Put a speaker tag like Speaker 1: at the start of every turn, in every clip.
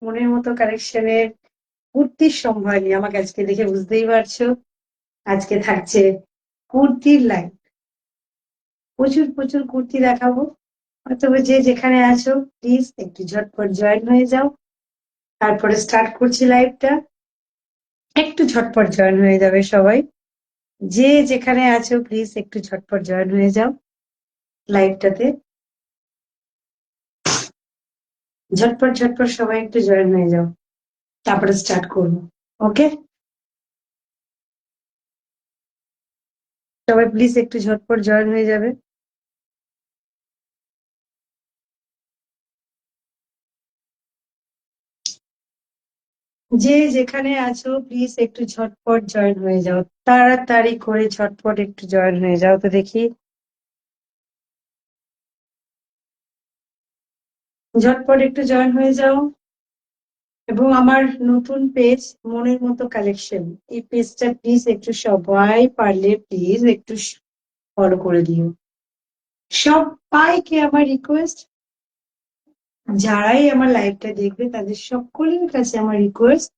Speaker 1: মনের মতো কালেকশনের কুর্তির সম্ভার নিয়ে আমাকে আজকে দেখে বুঝতেই পারছো। আজকে থাকছে কুর্তির লাইন। প্রচুর প্রচুর কুর্তি দেখাবো। অথবা যে যেখানে আছো প্লিজ একটু ঝটপট জয়েন হয়ে যাও। তারপরে স্টার্ট করছি লাইভটা। একটু ঝটপট জয়েন হয়ে যাবে সবাই। যে যেখানে আছো প্লিজ একটু ঝটপট জয়েন হয়ে যাও লাইভটাতে। ঝটপট ঝটপট সবাই একটু জয়েন হয়ে যাও, তারপরে স্টার্ট করবো। ওকে, সবাই প্লিজ একটু ঝটপট জয়েন হয়ে যাবে। যে যেখানে আছো প্লিজ একটু ঝটপট জয়েন হয়ে যাও, তাড়াতাড়ি করে ঝটপট একটু জয়েন হয়ে যাও তো দেখি। ঝটপট একটু জয়েন হয়ে যাও। এবং আমার নতুন পেজ মনের মতো কালেকশন, এই পেজটা প্লিজ একটু সবাই পারলে প্লিজ একটু ফলো করে দিও। সবাইকে আমার রিকোয়েস্ট, যারাই আমার লাইভটা দেখবে তাদের সকলের কাছে আমার রিকোয়েস্ট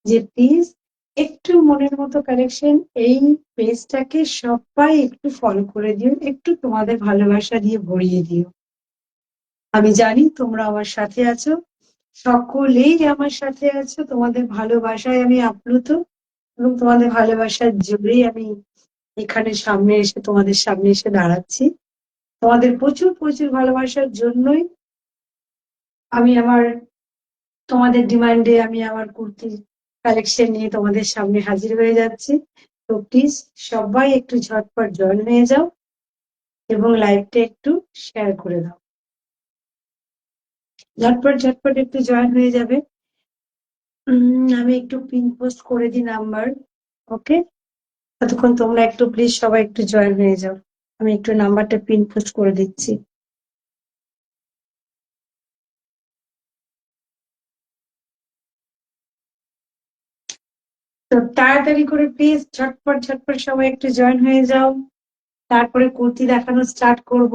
Speaker 1: যে প্লিজ একটু মনের মতো কালেকশন এই পেজটাকে সবাই একটু ফলো করে দিও, একটু তোমাদের ভালোবাসা দিয়ে ভরিয়ে দিও। আমি জানি তোমরা আমার সাথে আছো, সকলেই আমার সাথে আছো, তোমাদের ভালোবাসায় আমি আপ্লুত এবং তোমাদের ভালোবাসার জোরেই আমি এখানে সামনে এসে তোমাদের সামনে এসে দাঁড়াচ্ছি। তোমাদের প্রচুর প্রচুর ভালোবাসার জন্যই আমি আমার তোমাদের ডিমান্ডে আমি আমার কুর্তির কালেকশন নিয়ে তোমাদের সামনে হাজির হয়ে যাচ্ছি। তো প্লিজ সবাই একটু ঝটপট জয়েন হয়ে যাও এবং লাইভটা একটু শেয়ার করে দাও। ঝটপট ঝটপট একটু জয়েন হয়ে যাবে। আমি একটু পিন পোস্ট করে দিই নাম্বার। ওকে, ততক্ষণ তোমরা একটু প্লিজ সবাই একটু জয়েন হয়ে যাও। আমি একটু নাম্বারটা পিন পোস্ট করে দিচ্ছি। তো তাড়াতাড়ি করে প্লিজ ঝটপট ঝটপট সবাই একটু জয়েন হয়ে যাও, তারপরে কুর্তি দেখানো স্টার্ট করব।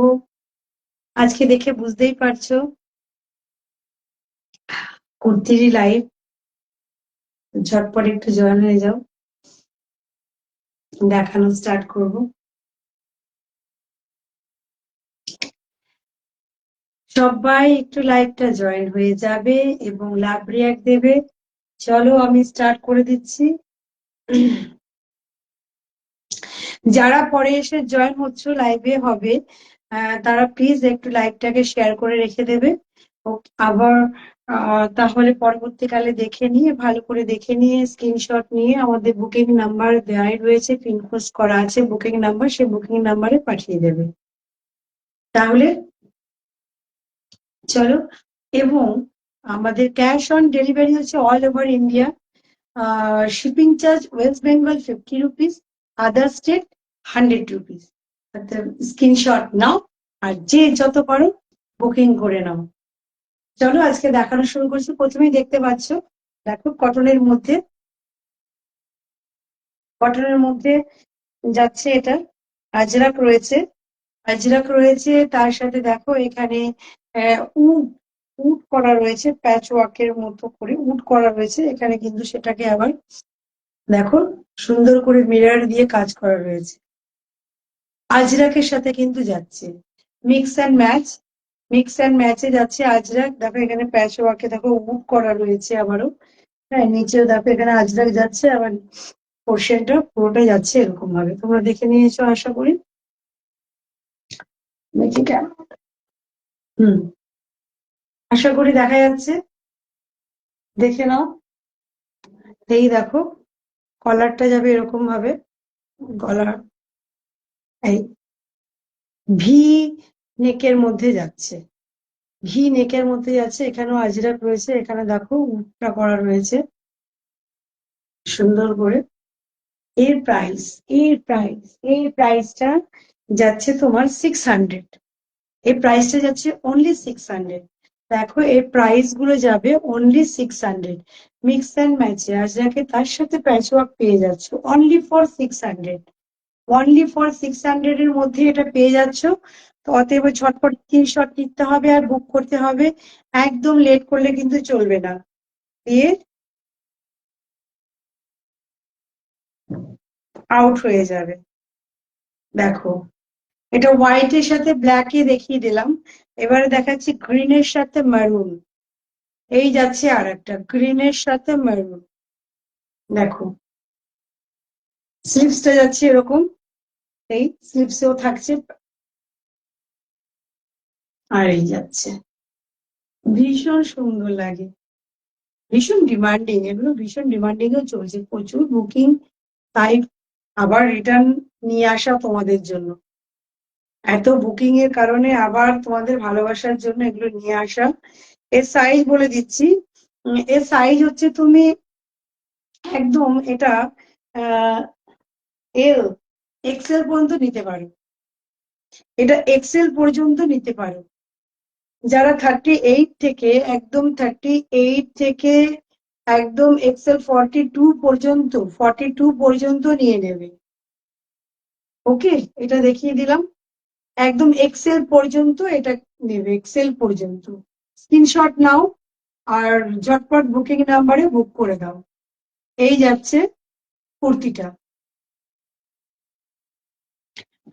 Speaker 1: আজকে দেখে বুঝতেই পারছো কুর্তিরই লাইভ। ঝটপট একটু জয়েন হয়ে যাও, দেখানো স্টার্ট করব। সবাই একটু লাইভটা জয়েন হয়ে যাবে এবং লাভ রিয়াক্ট দেবে। চলো আমি স্টার্ট করে দিচ্ছি। যারা পরে এসে জয়েন হচ্ছে লাইভে হবে, তারা প্লিজ একটু লাইভটাকে শেয়ার করে রেখে দেবে। আবার তাহলে পরবর্তীকালে দেখে নিয়ে ভালো করে দেখে নিয়ে স্ক্রিনশট নিয়ে আমাদের বুকিং নাম্বার দেওয়াই রয়েছে, পিনপোস্ট করা আছে বুকিং নাম্বার, সেই বুকিং নাম্বারে পাঠিয়ে দেবে। তাহলে চলো। এবং আমাদের ক্যাশ অন ডেলিভারি হচ্ছে all over India. Shipping charge West Bengal 50 rupees, other state 100 rupees. Screenshot নাও আর যে যত পারো বুকিং করে নাও। চলো আজকে দেখানো শুরু করছি। প্রথমেই দেখতে পাচ্ছ, দেখো কটনের মধ্যে যাচ্ছে এটা। আজরাক রয়েছে, আজরাক রয়েছে, তার সাথে দেখো এখানে উড উড করা রয়েছে, প্যাচ ওয়ার্কের মতো করে উড করা রয়েছে এখানে, কিন্তু সেটাকে আবার দেখো সুন্দর করে মিরর দিয়ে কাজ করা রয়েছে। আজরাকের সাথে কিন্তু যাচ্ছে mix and match, mix and ম্যাচে যাচ্ছে আজরাক। দেখো এখানে প্যাচ ওয়ার্কে দেখো উড করা রয়েছে আবারও। হ্যাঁ, নিচেও দেখো এখানে আজরাক যাচ্ছে, আবার পোর্শনটা পুরোটাই যাচ্ছে এরকম ভাবে। তোমরা দেখে নিয়েছো আশা করি। দেখি কেমন, হুম, আশা করি দেখা যাচ্ছে। দেখে নাও। এই দেখো কলারটা যাবে এরকম ভাবে, গলার এই ভি নেকের মধ্যে যাচ্ছে, ভি নেকের মধ্যে যাচ্ছে। এখানেও আজরাক রয়েছে, এখানে দেখো উটটা করা রয়েছে সুন্দর করে। এর প্রাইস, এর প্রাইসটা যাচ্ছে তোমার 600। এই প্রাইসটা যাচ্ছে অনলি 600। দেখো এর প্রাইস গুলো যাবে অনলি 600। মিক্স অ্যান্ড ম্যাচে আজরাকে তার সাথে প্যাচ ওয়ার্ক পেয়ে যাচ্ছ অনলি ফর 600। অনলি ফর 600 এর মধ্যে এটা পেয়ে যাচ্ছ। তো অতএব ঝটপট স্ক্রিনশট নিতে হবে আর বুক করতে হবে, একদম লেট করলে কিন্তু চলবে না। দিয়ে আউট হয়ে যাবে। দেখো, এটা হোয়াইটের সাথে ব্ল্যাকে দেখিয়ে দিলাম, এবারে দেখাচ্ছি গ্রিনের সাথে মারুন। এই যাচ্ছে আর একটা গ্রিনের সাথে মারুন। দেখো স্লিপসটা যাচ্ছে এরকম, এই স্লিপসেও থাকছে, আর এই যাচ্ছে, ভীষণ সুন্দর লাগে, ভীষণ ডিমান্ডিং, এগুলো ভীষণ ডিমান্ডিং ও চলছে, প্রচুর বুকিং। তাই আবার রিটার্ন নিয়ে আসা তোমাদের জন্য, এত বুকিং এর কারণে আবার তোমাদের ভালোবাসার জন্য এগুলো নিয়ে আসা। এর সাইজ বলে দিচ্ছি, এর সাইজ হচ্ছে তুমি একদম এটা এল এক্সেল পর্যন্ত নিতে পারো, এটা এক্সেল পর্যন্ত নিতে পারো। যারা 38 থেকে একদম 38 থেকে একদম এক্সেল 42 পর্যন্ত নিয়ে নেবে। ওকে, এটা দেখিয়ে দিলাম, একদম এক্সেল পর্যন্ত এটা নেবে, এক্সেল পর্যন্ত। স্ক্রিনশট নাও আর ঝটপট বুকিং নাম্বারে বুক করে দাও। এই যাচ্ছে কুর্তিটা,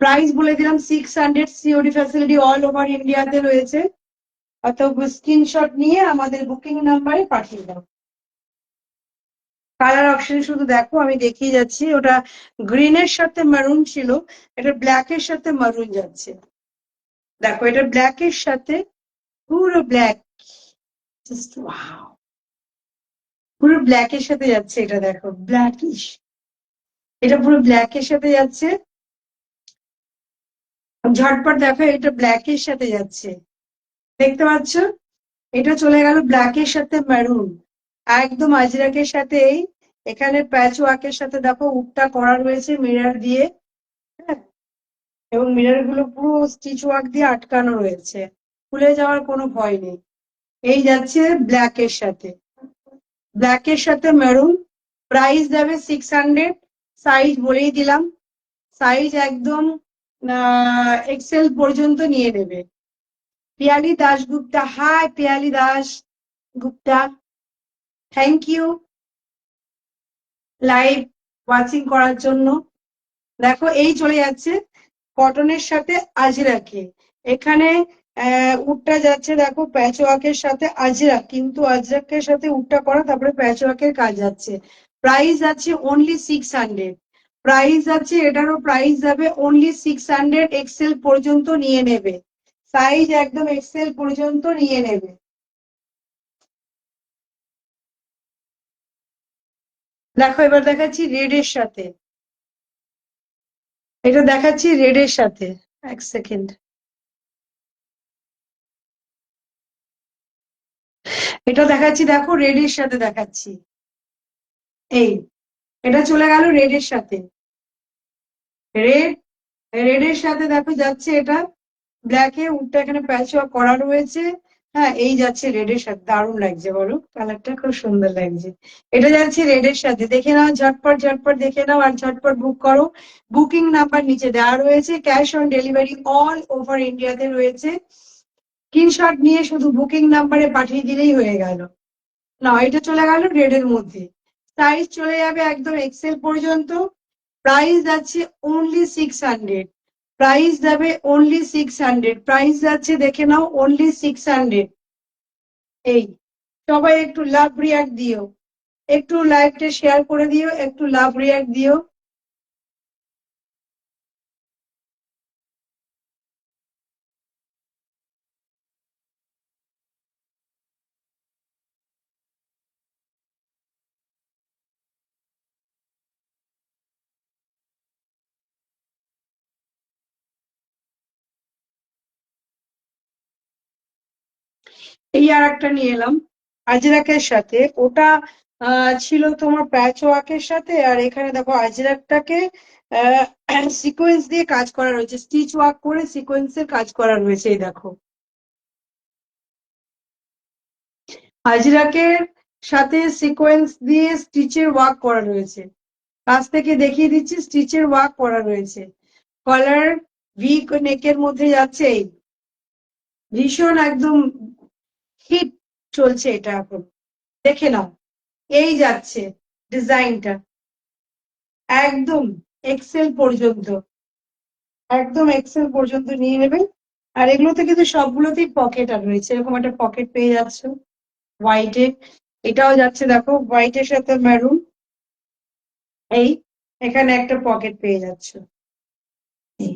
Speaker 1: প্রাইস বলে দিলাম 600, সিওডি ফ্যাসিলিটি অল ওভার ইন্ডিয়াতে রয়েছে। অতএব স্ক্রিনশট নিয়ে আমাদের বুকিং নাম্বারে পাঠিয়ে দাও। কালার অপশন শুধু দেখো, আমি দেখিয়ে যাচ্ছি, ওটা গ্রিনের সাথে মারুন ছিল, এটা ব্ল্যাকের সাথে মারুন যাচ্ছে। দেখো এটা ব্ল্যাকের সাথে, পুরো ব্ল্যাক, জাস্ট ওয়াও, পুরো ব্ল্যাকের সাথে যাচ্ছে, এটা দেখো ব্ল্যাকিশ, এটা পুরো ব্ল্যাকের সাথে যাচ্ছে। ঝটপট দেখো, এটা ব্ল্যাকের সাথে যাচ্ছে, দেখতে পাচ্ছ, এটা চলে গেল ব্ল্যাকের সাথে মেরুন, একদম আজরাকের সাথে। এখানে প্যাচ ওয়ার্কের সাথে দেখো উটটা করা রয়েছে মিরর দিয়ে, হ্যাঁ, এবং মিরর গুলো পুরো স্টিচ ওয়ার্ক দিয়ে আটকানো রয়েছে, খুলে যাওয়ার কোনো ভয় নেই। এই যাচ্ছে ব্ল্যাকের সাথে, ব্ল্যাকের সাথে মেরুন, প্রাইস দেবে 600, সাইজ বলেই দিলাম, সাইজ একদম এক্সেল পর্যন্ত নিয়ে নেবে। Piyali Dasgupta, hi Piyali Das Gupta, thank you live watching করার জন্য। দেখো এই চলে যাচ্ছে কটনের সাথে আজরাকে, এখানে উটটা যাচ্ছে দেখো প্যাচ ওয়ার্কের সাথে আজরাক, কিন্তু আজরাকের সাথে উটটা করা, তারপরে প্যাচ ওয়ার্কের কাজ যাচ্ছে। প্রাইস আছে অনলি 600, প্রাইস আছে, এটারও প্রাইস যাবে অনলি 600, এক্সেল পর্যন্ত নিয়ে নেবে, সাইজ একদম এক্সেল পর্যন্ত নিয়ে নেবে। দেখো এবার দেখাচ্ছি রেড এর সাথে, এটা দেখাচ্ছি রেড এর সাথে, এক সেকেন্ড, এটা দেখাচ্ছি, দেখো রেড এর সাথে দেখাচ্ছি, এই এটা চলে গেল রেড এর সাথে, রেড, রেড এর সাথে দেখো যাচ্ছে এটা ব্ল্যাকে, উটটা এখানে প্যাচ ওয়ার্ক করা রয়েছে, হ্যাঁ, এই যাচ্ছে রেড এর সাথে, দারুণ লাগছে বলো, কালারটা খুব সুন্দর লাগছে। এটা যাচ্ছে রেড এর সাথে, দেখে নাও ঝটপট, ঝটপট দেখে নাও আর ঝটপট বুক করো। বুকিং নাম্বার নিচে দেওয়া রয়েছে, cash on delivery all over ইন্ডিয়াতে রয়েছে, স্ক্রিনশট নিয়ে শুধু বুকিং নাম্বারে পাঠিয়ে দিলেই হয়ে গেল। না, এটা চলে গেল রেড এর মধ্যে, সাইজ চলে যাবে একদম এক্সেল পর্যন্ত, প্রাইস যাচ্ছে অনলি 600, প্রাইস যাবে অনলি 600, প্রাইস যাচ্ছে দেখে নাও অনলি 600। এই সবাই একটু লাভ রিয়াক্ট দিও, একটু লাইভটা শেয়ার করে দিও, একটু লাভ রিয়াক্ট দিও। এই আর একটা নিয়ে এলাম আজরাকের সাথে, ওটা ছিল তোমার প্যাচ ওয়ার্কের সাথে, আর এখানে দেখো আজরাকটাকে সিকোয়েন্স দিয়ে কাজ করা রয়েছে, স্টিচ ওয়ার্ক করে সিকোয়েন্সের কাজ করা রয়েছে, এই দেখো আজরাকের সাথে সিকোয়েন্স দিয়ে স্টিচের ওয়ার্ক করা রয়েছে, কাছ থেকে দেখিয়ে দিচ্ছি, স্টিচের ওয়ার্ক করা রয়েছে, কলার ভি নেকের মধ্যে যাচ্ছে, এই ভীষণ একদম হিট চলছে এটা এখন, দেখে নাও। এই যাচ্ছে ডিজাইনটা একদম এক্সেল পর্যন্ত, একদম এক্সেল পর্যন্ত নিয়ে নেবে। আর এগুলোতে কিন্তু সবগুলোতেই পকেট আর রয়েছে, এরকম একটা পকেট পেয়ে যাচ্ছ হোয়াইটে। এটাও যাচ্ছে দেখো হোয়াইটের সাথে মেরুন, এই এখানে একটা পকেট পেয়ে যাচ্ছ, এই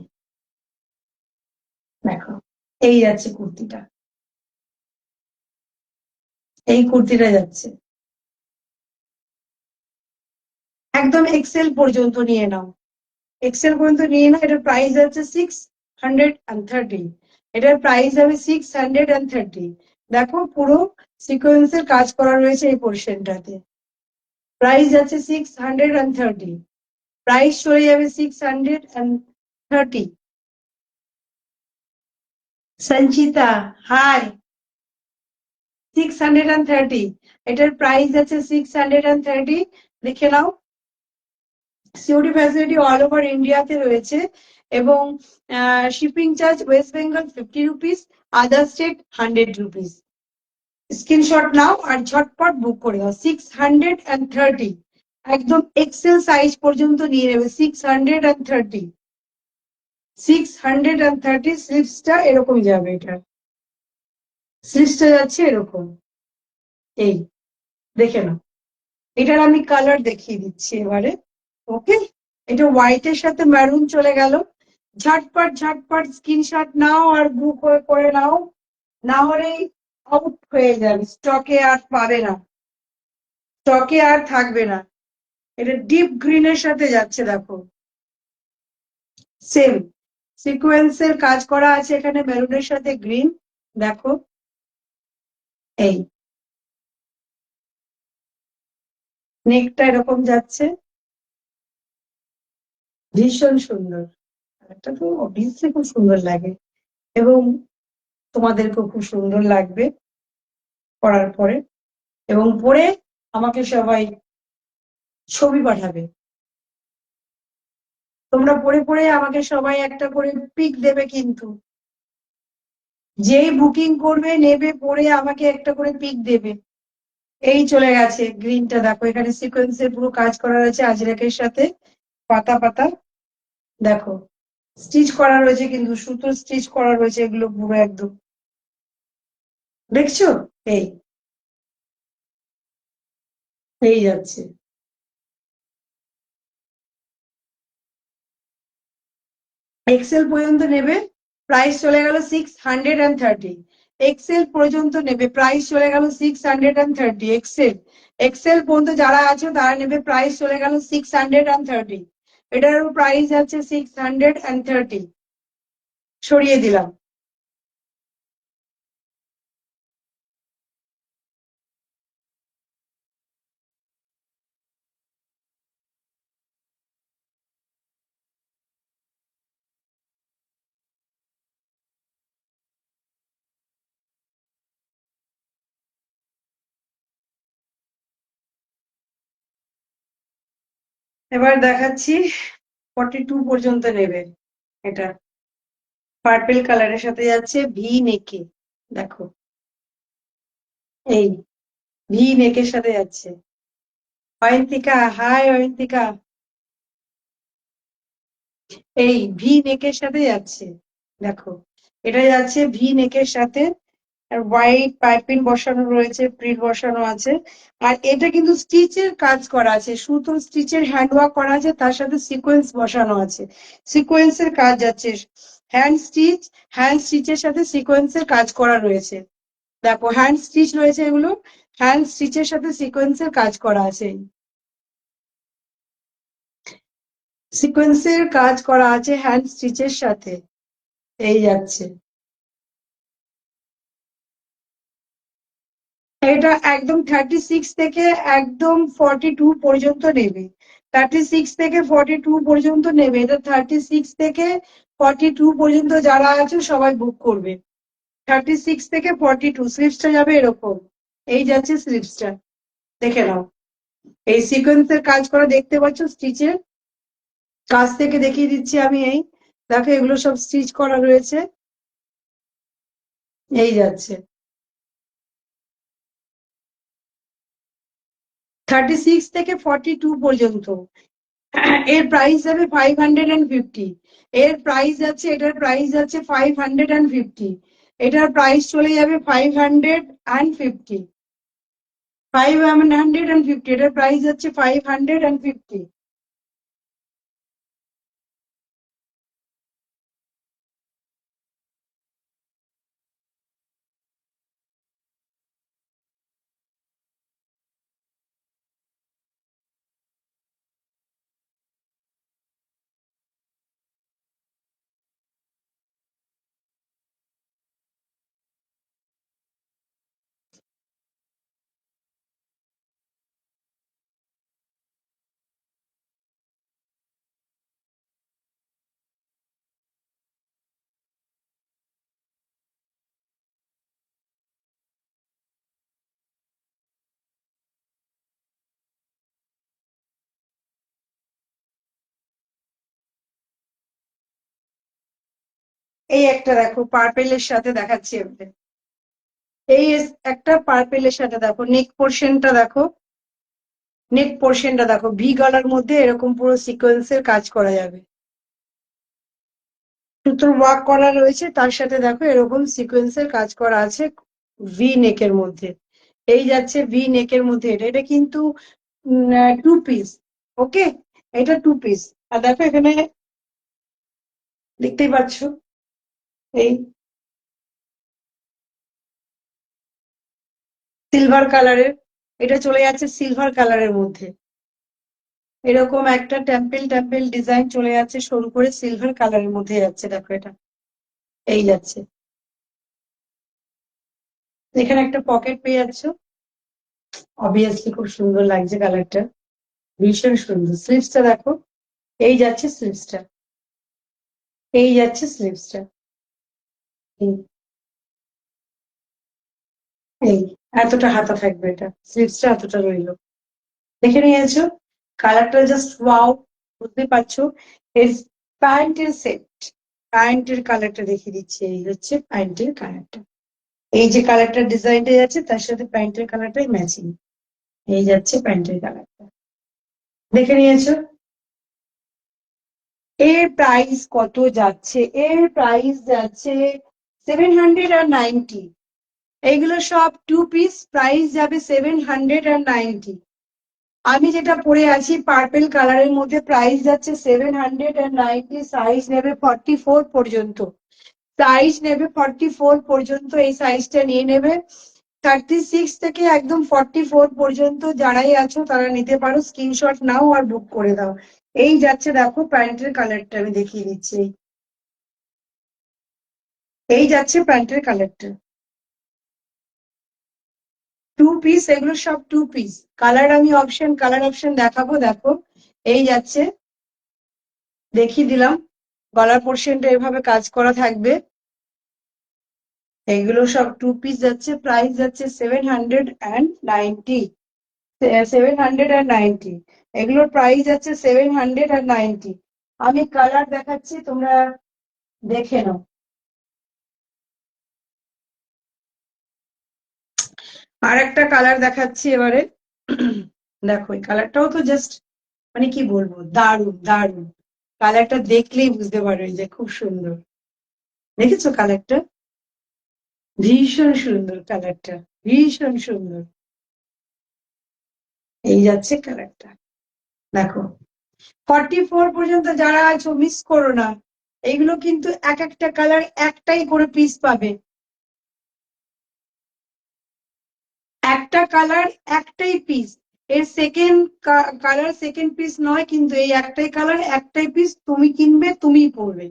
Speaker 1: দেখো। এই যাচ্ছে কুর্তিটা, এই কুর্তিটা যাচ্ছে একদম এক্সেল পর্যন্ত নিয়ে নাও, এক্সেল পর্যন্ত নিয়ে নাও। এটার প্রাইস আছে 630, এটার প্রাইস হবে 630। দেখো পুরো সিকোয়েন্সের কাজ করা রয়েছে এই পোর্শনটাতে, প্রাইস আছে 630, প্রাইস চলে যাবে 630। সঞ্চিতা, হাই। 630, এটার প্রাইস আছে 630, দেখে নাও। সিওডি ফ্যাসিলিটি অল ওভার ইন্ডিয়াতে রয়েছে, এবং shipping charge West Bengal 50 rupees, other state 100 rupees. Screenshot নাও আর ঝটপট বুক করে দাও। 630, একদম এক্সেল সাইজ পর্যন্ত নিয়ে নেবে। 630, 630। স্লিভসটা এরকম যাবে, এটা স্লিভসটা যাচ্ছে এরকম, এই দেখে নাও। এটার আমি কালার দেখিয়ে দিচ্ছি এবারে, ওকে। এটা হোয়াইটের সাথে মেরুন চলে গেল। ঝটপট ঝটপট স্ক্রিনশট নাও আর বুক করে নাও, না হলেই আউট হয়ে যাবে, স্টকে আর পাবে না, স্টকে আর থাকবে না। এটা ডিপ গ্রিনের সাথে যাচ্ছে দেখো, সেম সিকোয়েন্সের কাজ করা আছে এখানে মেরুনের সাথে গ্রিন, দেখো এই নেকটা এরকম যাচ্ছে, ভীষণ সুন্দর। একটা তো অবভিয়াসলি খুব সুন্দর লাগে, এবং তোমাদেরকেও খুব সুন্দর লাগবে পরার পরে, এবং পরে আমাকে সবাই ছবি পাঠাবে। তোমরা পরে পরে আমাকে সবাই একটা করে পিক দেবে কিন্তু, যেই বুকিং করবে নেবে পরে আমাকে একটা করে পিক দেবে। এই চলে গেছে গ্রিনটা, দেখো এখানে সিকোয়েন্সের পুরো কাজ করা রয়েছে আজরাকের সাথে, পাতা পাতা, দেখো স্টিচ করা রয়েছে, কিন্তু সুতো স্টিচ করা রয়েছে এগুলো পুরো একদম, দেখছো? এই এই যাচ্ছে এক্সেল পর্যন্ত নেবে, প্রাইস চলে গেল 630। এক্সেল পর্যন্ত নেবে, প্রাইস চলে গেল 630। এক্সেল, এক্সেল পর্যন্ত যারা আছে তারা নেবে, প্রাইস চলে গেল 630। এটারও প্রাইস আছে 630, সরিয়ে দিলাম। এবার দেখাচ্ছি 42 পর্যন্ত নেবে, এটা পার্পেল কালারের সাথে যাচ্ছে ভি নেকে, দেখো এই ভি নেকের সাথে যাচ্ছে। অয়ন্তিকা, হাই অয়ন্তিকা, এই ভি নেকের সাথে যাচ্ছে, দেখো এটা যাচ্ছে ভি নেকের সাথে, আর হোয়াইট পাইপিং বসানো রয়েছে, প্রিন্ট বসানো আছে। আর এটা কিন্তু স্টিচের কাজ করা আছে, সুতো স্টিচের হ্যান্ডওয়ার্ক করা আছে, তার সাথে সিকোয়েন্স বসানো আছে, সিকোয়েন্সের কাজ যাচ্ছে, হ্যান্ড স্টিচ, হ্যান্ড স্টিচের সাথে সিকোয়েন্সের কাজ করা রয়েছে। দেখো হ্যান্ড স্টিচ রয়েছে এগুলো, হ্যান্ড স্টিচের সাথে সিকোয়েন্সের কাজ করা আছে, সিকোয়েন্সের কাজ করা আছে হ্যান্ড স্টিচের সাথে, এই যাচ্ছে। এটা একদম 36 থেকে একদম 42 পর্যন্ত নেবে, 36 থেকে 42 পর্যন্ত নেবে, এটা 36 থেকে 42 পর্যন্ত যারা আছে সবাই বুক করবে। 36 থেকে 42 স্লিপসটা যাবে এরকম, এই যাচ্ছে স্লিপসটা, দেখে নাও। এই সিকোয়েন্সের কাজ করা দেখতে পাচ্ছ, স্টিচের কাছ থেকে দেখিয়ে দিচ্ছি আমি, এই দেখো এগুলো সব স্টিচ করা রয়েছে। এই যাচ্ছে 36 থেকে 42 পর্যন্ত। এর প্রাইস যাবে 550। এর প্রাইস যাচ্ছে, এটার প্রাইস যাচ্ছে 550। এটার প্রাইস চলে যাবে 550। 550, এটার প্রাইস যাচ্ছে 550। এই একটা দেখো পার্পেলের সাথে দেখাচ্ছি এবারে। একটা পার্পেলের সাথে দেখো নেক পোর্শনটা দেখো। নেক পোর্শনটা দেখো ভি গলার মধ্যে এরকম পুরো সিকোয়েন্সের কাজ করা যাবে। সুতোর ওয়ার্ক করা রয়েছে, তার সাথে দেখো এরকম সিকোয়েন্সের কাজ করা আছে ভি নেকের মধ্যে। এই যাচ্ছে ভি নেকের মধ্যে, এটা এটা কিন্তু 2 পিস। ওকে, এটা 2 পিস। আর দেখো এখানে দেখতেই পাচ্ছ এই সিলভার কালারের, এটা চলে যাচ্ছে সিলভার কালারের মধ্যে। এরকম একটা টেম্পল টেম্পল ডিজাইন চলে যাচ্ছে সরু করে সিলভার কালারের মধ্যে যাচ্ছে, দেখো এটা এই যাচ্ছে। এখানে একটা পকেট পেয়ে যাচ্ছ, অবভিয়াসলি খুব সুন্দর লাগছে কালারটা, ভীষণ সুন্দর। স্লিভসটা দেখো, এই যাচ্ছে স্লিভসটা, এই যাচ্ছে স্লিভসটা। এই এই এতটা হাতা থাকবে, এটা স্লিভসটা এতটা রইলো। দেখে নিয়েছো কালারটা, জাস্ট ওয়াও। বুঝতে পারছো এর প্যান্টের সেট, প্যান্টের কালারটা দেখিয়ে দিচ্ছি। এই হচ্ছে প্যান্টের কালারটা, এই যে কালারটার ডিজাইনটা যাচ্ছে তার সাথে প্যান্টের কালারটাই ম্যাচিং। এই যাচ্ছে প্যান্টের কালারটা, দেখে নিয়েছো। এর প্রাইস কত যাচ্ছে? এর প্রাইস যাচ্ছে 790। এইগুলো সব 2 পিস, প্রাইস যাবে 790। আমি যেটা পরে আছি পার্পেল কালারের মধ্যে, প্রাইস যাচ্ছে 790। সাইজ নেবে 44 পর্যন্ত, সাইজ নেবে 44 পর্যন্ত, এই সাইজটা নিয়ে নেবে। 36 থেকে একদম 44 পর্যন্ত যারাই আছো তারা নিতে পারো, স্ক্রিনশট নাও আর বুক করে দাও। এই যাচ্ছে দেখো প্যান্টের কালারটা আমি দেখিয়ে দিচ্ছি। এই যাচ্ছে প্যান্টের কালারটা, 2 পিস, এগুলো সব 2 পিস। কালার অপশন দেখাবো, দেখো এই যাচ্ছে, দেখিয়ে দিলাম। গলার পোর্শনটা এভাবে কাজ করা থাকবে। এগুলো সব 2 পিস যাচ্ছে, প্রাইস যাচ্ছে 790। 790, এগুলোর প্রাইস যাচ্ছে 790। আমি কালার দেখাচ্ছি, তোমরা দেখে নাও। আর একটা কালার দেখাচ্ছি এবারে। দেখো এই কালারটাও তো জাস্ট মানে কি বলবো, দারুণ দারুণ। কালারটা দেখলেই বুঝতে পারবে যে খুব সুন্দর। দেখেছো কালারটা, ভীষণ সুন্দর কালারটা, ভীষণ সুন্দর। এই যাচ্ছে কালারটা, দেখো 44 পর্যন্ত যারা আছো মিস করো না। এইগুলো কিন্তু এক একটা কালার একটাই করে পিস পাবে, একটা কালার একটাই পিস। এর সেকেন্ড কালার সেকেন্ড পিস নয়, কিন্তু এই একটাই কালার একটাই পিস, তুমি কিনবে তুমিই পরবে।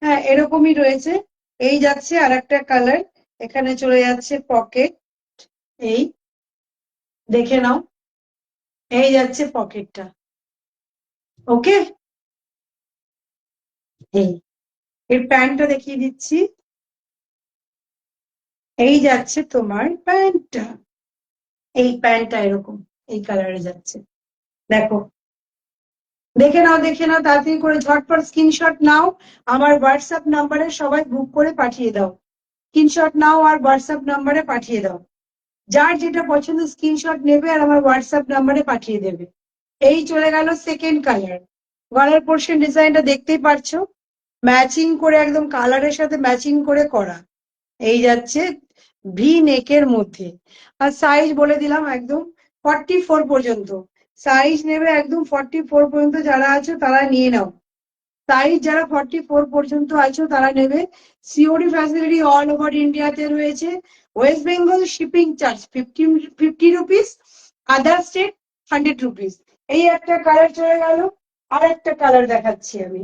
Speaker 1: হ্যাঁ এরকমই রয়েছে। এই যাচ্ছে আর একটা কালার, এখানে চলে যাচ্ছে পকেট। এই দেখে নাও, এই যাচ্ছে পকেটটা। ওকে, এই এর প্যান্টটা দেখিয়ে দিচ্ছি। এই যাচ্ছে তোমার প্যান্টটা, এই প্যান্টটা এরকম এই কালারে যাচ্ছে, দেখো দেখে নাও তাড়াতাড়ি করে, ঝটপট স্ক্রিনশট নাও, আমার হোয়াটসঅ্যাপ নাম্বারে সবাই বুক করে পাঠিয়ে দাও। স্ক্রিনশট নাও আর হোয়াটসঅ্যাপ নাম্বারে পাঠিয়ে দাও। যার যেটা পছন্দ স্ক্রিনশট নেবে আর আমার হোয়াটসঅ্যাপ নাম্বারে পাঠিয়ে দেবে। এই চলে গেল সেকেন্ড কালার। গলার পোর্শন ডিজাইনটা দেখতেই পারছো, ম্যাচিং করে একদম কালারের সাথে ম্যাচিং করে করা। এই যাচ্ছে ভি নেকের মধ্যে। আর সাইজ বলে দিলাম একদম 44 পর্যন্ত সাইজ নেবে, একদম 44 পর্যন্ত যারা আছো তারা নিয়ে নাও। সাইজ যারা 44 পর্যন্ত আছো তারা নেবে। সিওডি ফ্যাসিলিটি অল ওভার ইন্ডিয়াতে রয়েছে। West Bengal shipping charge 50 rupees, other state 100 rupees. এই একটা কালার চলে গেল। আর একটা কালার দেখাচ্ছি আমি,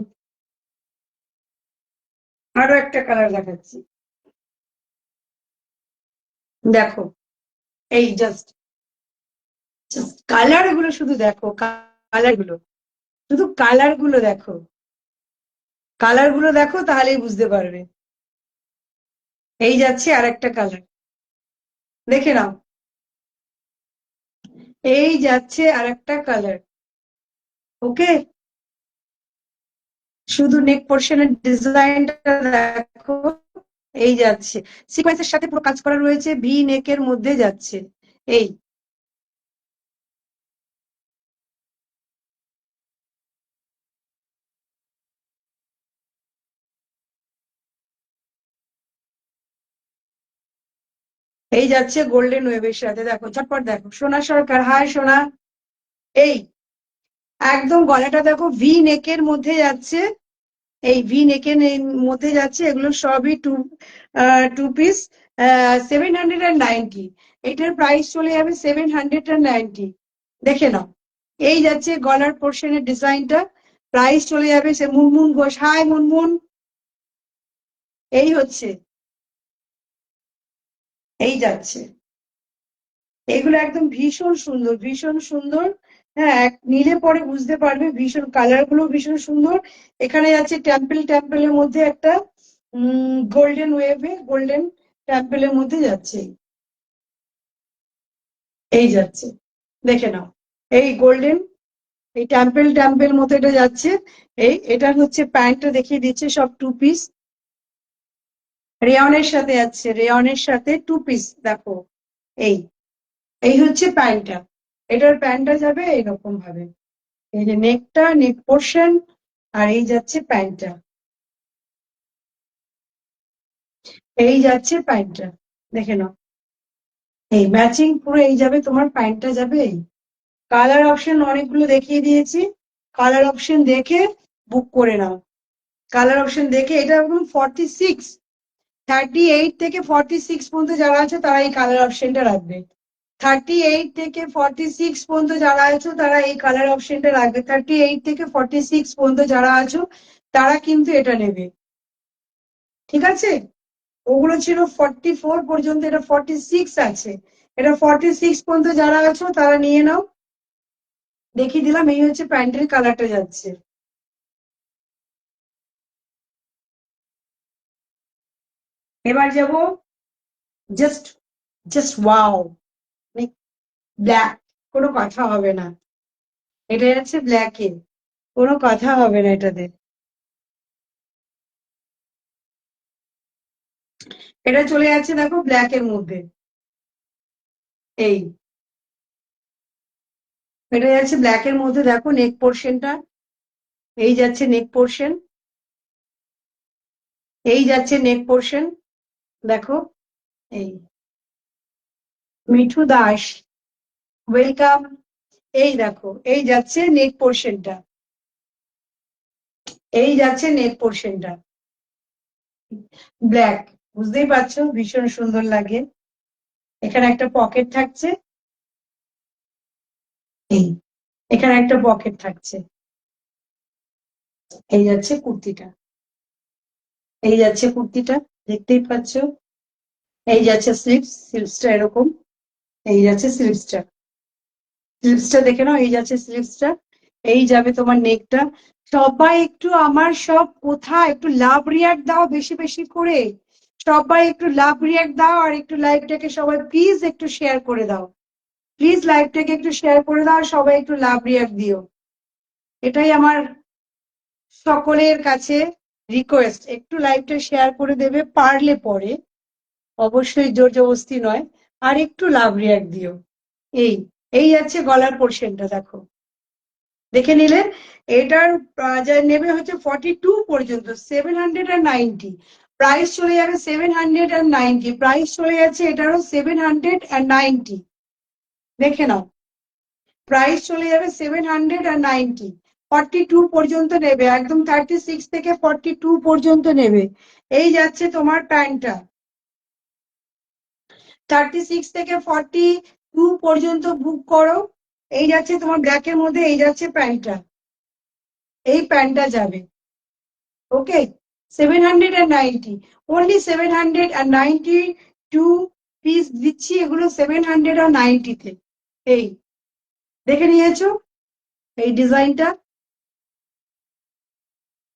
Speaker 1: আরো একটা কালার দেখাচ্ছি। দেখো, এই জাস্ট জাস্ট কালার গুলো শুধু দেখো, কালার গুলো, শুধু কালার গুলো দেখো, কালার গুলো দেখো তাহলেই বুঝতে পারবে। এই যাচ্ছে আর একটা কালার, দেখে নাও। এই যাচ্ছে আর একটা কালার। ওকে, শুধু নেক পোর্শনের ডিজাইনটা দেখো। এই যাচ্ছে সিকোয়েন্সের সাথে পুরো কাজ করা রয়েছে, ভি নেকের মধ্যে যাচ্ছে। এই এই যাচ্ছে গোল্ডেন ওয়েভের সাথে, দেখো ঝটপট দেখো। সোনা সরকার, হাই সোনা। এই একদম গলাটা দেখো ভি নেকের মধ্যে যাচ্ছে, এই ভি নেকের মধ্যে যাচ্ছে। এগুলো সবই টু পিস, 790। এটার প্রাইস চলে যাবে 790। দেখে নাও। এই যাচ্ছে গলার পোর্শনের ডিজাইনটা, প্রাইস চলে যাবে সে মুনমুন ঘোষ, হাই মুনমুন। এই হচ্ছে, এই যাচ্ছে। এগুলো একদম ভীষণ সুন্দর, ভীষণ সুন্দর। হ্যাঁ, নিলে পরে বুঝতে পারবে, ভীষণ কালার গুলো ভীষণ সুন্দর। এখানে যাচ্ছে টেম্পলের মধ্যে একটা গোল্ডেন ওয়েভে, গোল্ডেন টেম্পলের মধ্যে যাচ্ছে। এই যাচ্ছে, দেখে নাও। এই গোল্ডেন, এই টেম্পেল মতো এটা যাচ্ছে। এই এটার হচ্ছে প্যান্টটা দেখিয়ে দিচ্ছে, সব টু পিস রেয়নের সাথে যাচ্ছে, রেয়নের সাথে টু পিস দেখো। এই এই হচ্ছে প্যান্টটা, এটার প্যান্টটা যাবে এইরকম ভাবে। এই যে নেকটা, নেক পোর্শন, আর এই যাচ্ছে প্যান্টটা। এই যাচ্ছে প্যান্টটা, দেখে নাও। এই ম্যাচিং পুরো এই যাবে, তোমার প্যান্টটা যাবে। এই কালার অপশন অনেকগুলো দেখিয়ে দিয়েছি, কালার অপশন দেখে বুক করে নাও। কালার অপশন দেখে, এটা একদম 46, 38 থেকে 46 পর্যন্ত যারা আছে তারা এই কালার অপশনটা রাখবে। 38 থেকে 46 পর্যন্ত যারা আছো তারা এই কালার অপশনটা রাখবে। 38 থেকে 46 পর্যন্ত যারা আছো তারা কিন্তু এটা নেবে, ঠিক আছে? ওগুলো ছিল 44 পর্যন্ত, এটা 46 আছে। এটা 46 পর্যন্ত যারা আছো তারা নিয়ে নাও। দেখিয়ে দিলাম, এই হচ্ছে প্যান্টের কালারটা যাচ্ছে। এবার যাব জাস্ট, জাস্ট ওয়াও, ব্ল্যাক, কোনো কথা হবে না। এটা যাচ্ছে ব্ল্যাকে, কোনো কথা হবে না এটাতে। এটা চলে যাচ্ছে দেখো ব্ল্যাক এর মধ্যে। এই এটা যাচ্ছে ব্ল্যাক এর মধ্যে, দেখো নেক পোর্শনটা। এই যাচ্ছে নেক পোর্শন, এই যাচ্ছে নেক পোর্শন, দেখো। এই মিঠু দাস, ওয়েলকাম। এই দেখো, এই যাচ্ছে নেক পোর্শনটা, এই যাচ্ছে নেক পোর্শনটা ব্ল্যাক। বুঝতেই পারছো ভীষণ সুন্দর লাগে। এখানে একটা পকেট থাকছে, এই এখানে একটা পকেট থাকছে। এই যাচ্ছে কুর্তিটা, এই যাচ্ছে কুর্তিটা, দেখতেই পাচ্ছো। এই যাচ্ছে স্লিপস, স্লিপসটা এরকম। এই যাচ্ছে স্লিপসটা, স্লিপসটা দেখে নাও। এই যাচ্ছে স্লিপসটা, এই যাবে তোমার নেকটা। সবাই একটু আমার সব কোথায় একটু লাভ রিয়াক্ট দাও বেশি বেশি করে। সবাই একটু লাভ রিয়াক্ট দাও, আর একটু লাইভটাকে সবাই প্লিজ একটু শেয়ার করে দাও। প্লিজ লাইভটাকে একটু শেয়ার করে দাও, আর সবাই একটু লাভ রিয়াক্ট দিও। এটাই আমার সকলের কাছে রিকোয়েস্ট, একটু লাইভটা শেয়ার করে দেবে পারলে পরে, অবশ্যই জোর জবরদস্তি নয়, আর একটু লাভ রিয়াক্ট দিও। এই এই যাচ্ছে গলার পোর্শনটা, দেখো দেখে নিলে। এটার যা নেবে হচ্ছে 42 পর্যন্ত, 790, প্রাইস চলে যাবে 790, প্রাইস চলে যাচ্ছে এটারও 790। দেখে নাও, প্রাইস চলে যাবে 790, 42 পর্যন্ত নেবে, একদম 36 থেকে 42 পর্যন্ত নেবে। এই যাচ্ছে তোমার প্যান্টটা, 36 থেকে 42 পর্যন্ত বুক করো। এই যাচ্ছে তোমার ব্ল্যাকের মধ্যে, এই যাচ্ছে প্যান্টটা, এই প্যান্টটা যাবে। ওকে, 790, অনলি 792 পিস দিচ্ছি, এগুলো 790 তে। এই দেখে নিয়েছো এই ডিজাইনটা,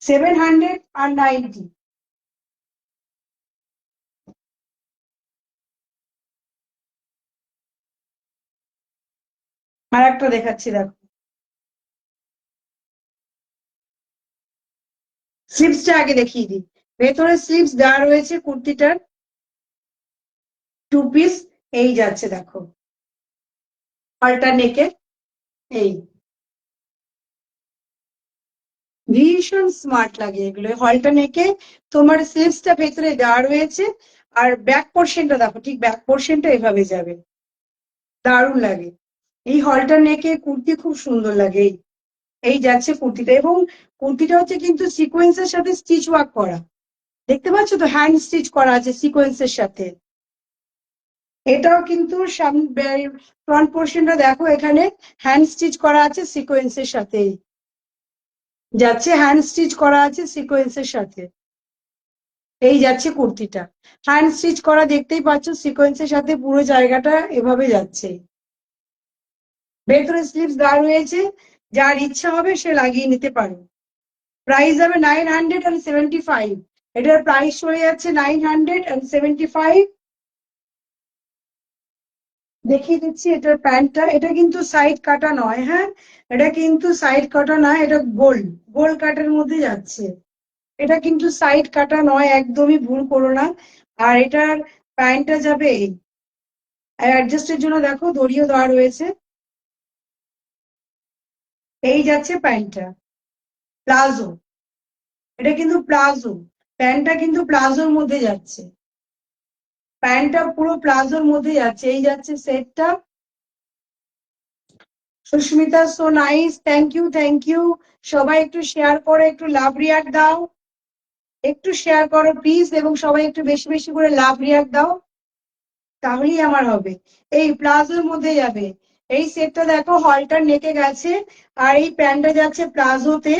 Speaker 1: 790। আর একটা দেখাচ্ছি, দেখো স্লিপসটা আগে দেখিয়ে দিই। ভেতরে স্লিপস দেওয়া রয়েছে কুর্তিটার, 2 পিস। এই যাচ্ছে দেখো অল্টারনেটে, এই ভীষণ স্মার্ট লাগে এগুলো। অল্টারনেটে তোমার স্লিপসটা ভেতরে দেওয়া রয়েছে, আর ব্যাক পোর্শনটা দেখো, ঠিক ব্যাক পোর্শনটা এভাবে যাবে, দারুণ লাগে। এই হলটার নেকে কুর্তি খুব সুন্দর লাগে। এই যাচ্ছে কুর্তিটা, এবং কুর্তিটা হচ্ছে কিন্তু সিকোয়েন্সের সাথে স্টিচ ওয়ার্ক করা, দেখতে পাচ্ছ তো, হ্যান্ড স্টিচ করা আছে সিকোয়েন্সের সাথে। এটাও কিন্তু ফ্রন্ট পোর্শনটা দেখো, এখানে হ্যান্ড স্টিচ করা আছে সিকোয়েন্সের সাথে, যাচ্ছে হ্যান্ড স্টিচ করা আছে সিকোয়েন্সের সাথে। এই যাচ্ছে কুর্তিটা, হ্যান্ড স্টিচ করা, দেখতেই পাচ্ছ সিকোয়েন্সের সাথে পুরো জায়গাটা এভাবে যাচ্ছে। ভেতরে স্লিভস দেওয়া রয়েছে, যার ইচ্ছা হবে সে লাগিয়ে নিতে পারে। প্রাইস হবে 975, এটার প্রাইস চলে যাচ্ছে 975। দেখিয়ে দিচ্ছি এটার প্যান্টটা, এটা কিন্তু সাইড কাটা নয়, হ্যাঁ এটা কিন্তু সাইড কাটা নয়, এটা গোল গোল কাটের মধ্যে যাচ্ছে, এটা কিন্তু সাইড কাটা নয়, একদমই ভুল করো না। আর এটার প্যান্টটা যাবে এই, অ্যাডজাস্টের জন্য দেখো দড়িও দেওয়া রয়েছে। এই যাচ্ছে প্যান্টটা, প্লাজো, এটা কিন্তু প্লাজো, প্যান্টটা কিন্তু প্লাজোর মধ্যে যাচ্ছে, প্যান্টটা পুরো প্লাজোর মধ্যে যাচ্ছে। এই যাচ্ছে সেটটা। Sushmita, so nice, thank you thank you. সবাই একটু শেয়ার করো, একটু লাভ রিয়াক্ট দাও, একটু শেয়ার করো প্লিজ, এবং সবাই একটু বেশি বেশি করে লাভ রিয়াক্ট দাও, তাহলেই আমার হবে। এই প্লাজোর মধ্যে যাবে, এই সেটটা দেখো হলটার নেকে গেছে, আর এই প্যান্টটা যাচ্ছে প্লাজোতে,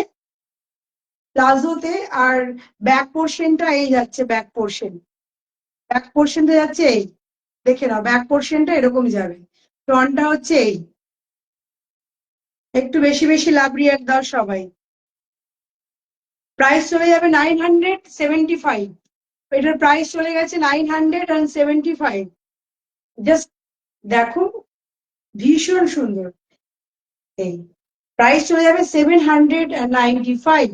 Speaker 1: প্লাজোতে। আর ব্যাক পোর্শনটা এই যাচ্ছে, ব্যাক পোর্শন, ব্যাক পোর্শনটা যাচ্ছে এই, দেখে নাও ব্যাক পোর্শনটা এরকম যাবে, ফ্রন্টটা হচ্ছে এই। একটু বেশি বেশি লাভ রিয়াক্ট দাও সবাই। প্রাইস চলে যাবে 975, এটার প্রাইস চলে গেছে 975। জাস্ট দেখো, ভীষণ সুন্দর। এই প্রাইস চলে যাবে 795,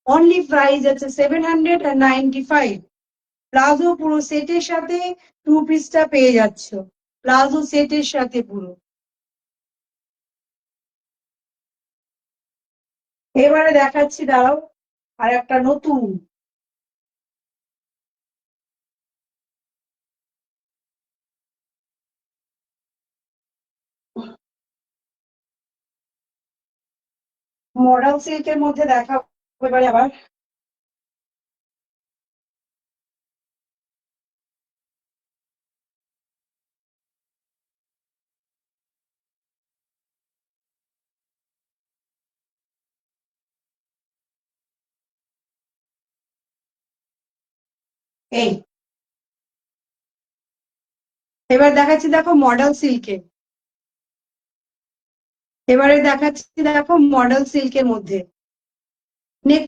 Speaker 1: অনলি প্রাইস আছে 795। প্লাজো পুরো সেটের সাথে 2 পিসটা পেয়ে যাচ্ছ, প্লাজো সেটের সাথে পুরো। এবারে দেখাচ্ছি, দাঁড়াও, আর একটা নতুন মডেল সিল্কের মধ্যে দেখাবো এবারে আবার। এই এবার দেখাচ্ছি দেখো মডেল সিল্কে, এবারে দেখাচ্ছি দেখো মডেল সিল্কের মধ্যে। নেক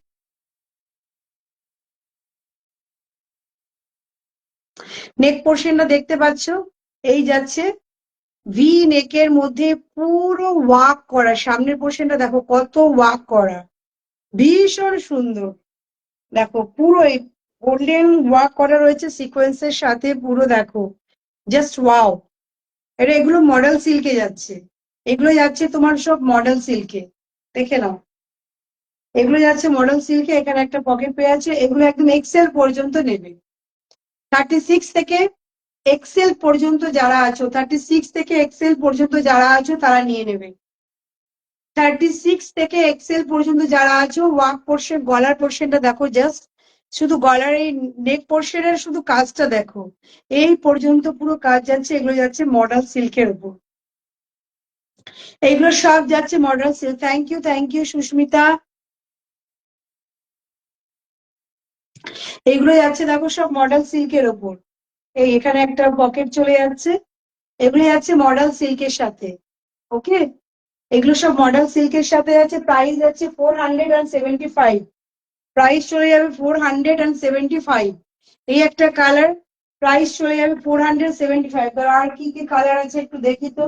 Speaker 1: নেক পোর্শনটা দেখতে পাচ্ছ, এই যাচ্ছে ভি নেকের মধ্যে পুরো ওয়ার্ক করা, সামনের পোর্শনটা দেখো কত ওয়ার্ক করা, ভীষণ সুন্দর। দেখো পুরো গোল্ডেন ওয়ার্ক করা রয়েছে সিকোয়েন্সের সাথে, পুরো দেখো জাস্ট ওয়াও। এগুলো মডেল সিল্কে যাচ্ছে, এগুলো যাচ্ছে তোমার সব মডেল সিল্কে, দেখে নাও। এগুলো যাচ্ছে মডেল সিল্কে, এখানে একটা পকেট পেয়ে আছে, এগুলো একদম এক্সেল পর্যন্ত নেবে। 36 থেকে এক্সেল পর্যন্ত যারা আছো, 36 থেকে এক্সেল পর্যন্ত যারা আছো তারা নিয়ে নেবে। 36 থেকে এক্সেল পর্যন্ত যারা আছো, ওয়ার্ক পোর্শন, গলার পোর্শনটা দেখো জাস্ট, শুধু গলার এই নেক পোর্শনের শুধু কাজটা দেখো, এই পর্যন্ত পুরো কাজ যাচ্ছে, এগুলো যাচ্ছে মডেল সিল্কের উপর, এগুলো সব যাচ্ছে model silk. Thank you Sushmita. এগুলো যাচ্ছে দেখো সব মডেল সিল্কের ওপর, এই এখানে একটা পকেট চলে যাচ্ছে, এগুলো যাচ্ছে মডেল সিল্কের সাথে। ওকে, এগুলো সব মডেল সিল্কের সাথে যাচ্ছে, প্রাইস যাচ্ছে 475, প্রাইস চলে যাবে 475। এই একটা কালার, প্রাইস চলে যাবে 475। আর কি কি কালার আছে একটু দেখি তো।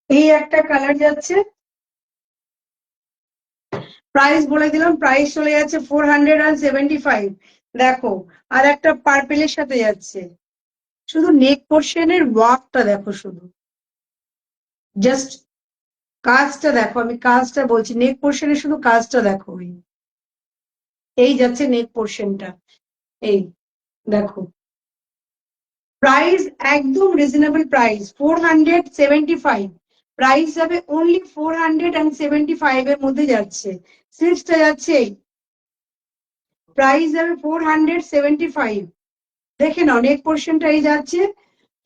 Speaker 1: এই একটা কালার যাচ্ছে, প্রাইস বলে দিলাম, প্রাইস চলে যাচ্ছে 475। দেখো আর একটা পার্পেলের সাথে যাচ্ছে, শুধু নেক পোর্শনের ওয়ার্কটা দেখো, শুধু জাস্ট কাজটা দেখো, আমি কাজটা বলছি, নেক পোর্শনের শুধু কাজটা দেখো, এই যাচ্ছে নেক পোর্শনটা, এই দেখো। প্রাইস একদম রিজনেবল প্রাইস, 475, প্রাইস যাবে অনলি 475 এর মধ্যে যাচ্ছে। স্লিভসটা যাচ্ছে, প্রাইস যাবে 475। দেখে নাও নেক পোর্শনটা এই যাচ্ছে,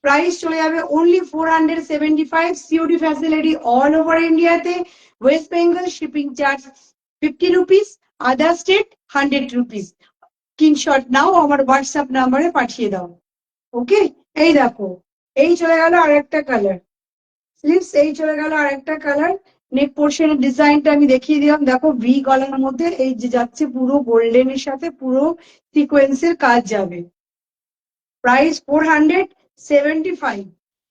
Speaker 1: প্রাইস চলে যাবে only 475। COD facility all over ইন্ডিয়াতে, West Bengal shipping charge 50 rupees, other state 100 rupees. Screenshot নাও, আমার হোয়াটসঅ্যাপ নাম্বারে পাঠিয়ে দাও। ওকে, এই দেখো, এই চলে গেল আর একটা কালার স্লিভস, এই চলে গেল আর একটা কালার। নেক পোর্শনের ডিজাইনটা আমি দেখিয়ে দিলাম, দেখো ভি গলার মধ্যে এই যে যাচ্ছে পুরো গোল্ডেনের সাথে পুরো সিকোয়েন্সের কাজ যাবে, প্রাইস 475।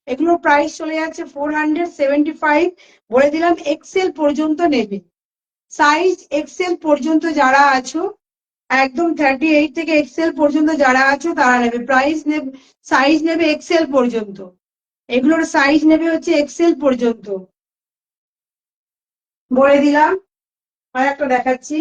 Speaker 1: এগুলো প্রাইস চলে যাচ্ছে 475, বলে দিলাম এক্সেল পর্যন্ত নেবে, সাইজ এক্সেল পর্যন্ত যারা আছো, একদম 38 থেকে এক্সেল পর্যন্ত যারা আছো তারা নেবে, প্রাইস নেবে, সাইজ নেবে এক্সেল পর্যন্ত, এগুলোর সাইজ নেবে হচ্ছে এক্সেল পর্যন্ত, বলে দিলাম। আর একটা দেখাচ্ছি,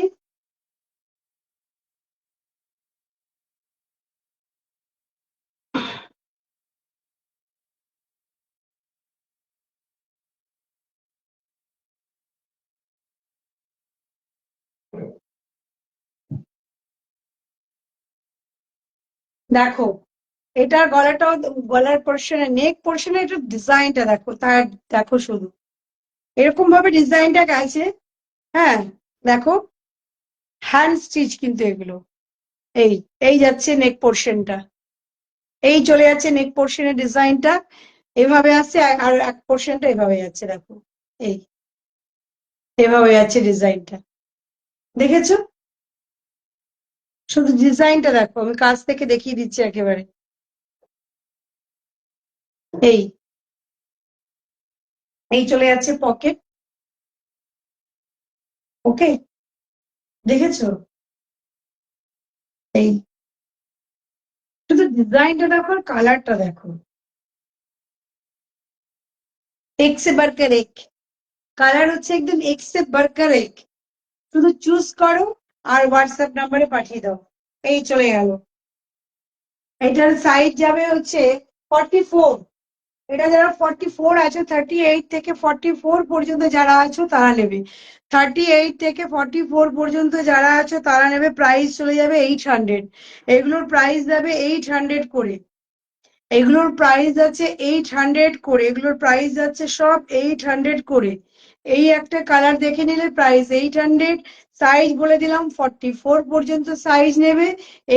Speaker 1: দেখো এটার গলাটাও, গলার পোর্শনে নেক পোর্শনে একটু ডিজাইনটা দেখো, তার দেখো শুধু এরকম ভাবে ডিজাইনটা গেছে। হ্যাঁ দেখো, হ্যান্ড স্টিচ কিন্তু এগুলো, এই এই যাচ্ছে নেক পোর্শনটা, এই চলে যাচ্ছে নেক পোর্শনের ডিজাইনটা, এভাবে আসছে, আর এক পোর্শনটা এভাবে যাচ্ছে, দেখো এই এভাবে যাচ্ছে ডিজাইনটা, দেখেছো? শুধু ডিজাইনটা দেখো, আমি কাছ থেকে দেখিয়ে দিচ্ছি একেবারে, এই এই চলে যাচ্ছে পকেট। ওকে, দেখেছো? এই শুধু ডিজাইনটা দেখো আর কালারটা দেখো, এক সে বাড়কর এক, কালার হচ্ছে একদম এক সে বাড়কর এক, শুধু চুজ করো আর হোয়াটসঅ্যাপ নাম্বারে পাঠিয়ে দাও, এই চলে গেল। এটার সাইজ যাবে হচ্ছে 44, এটা যারা 44 আছো, 38 থেকে 44 পর্যন্ত যারা আছো তারা নেবে, 38 থেকে 44 পর্যন্ত যারা আছো তারা নেবে, প্রাইস চলে যাবে 800, এগুলোর প্রাইস যাবে 800 করে, এগুলোর প্রাইস আছে 800 করে, এগুলোর প্রাইস যাচ্ছে সব 800 করে। এই একটা কালার দেখে নিলে প্রাইস 800, সাইজ বলে দিলাম 44 পর্যন্ত সাইজ নেবে।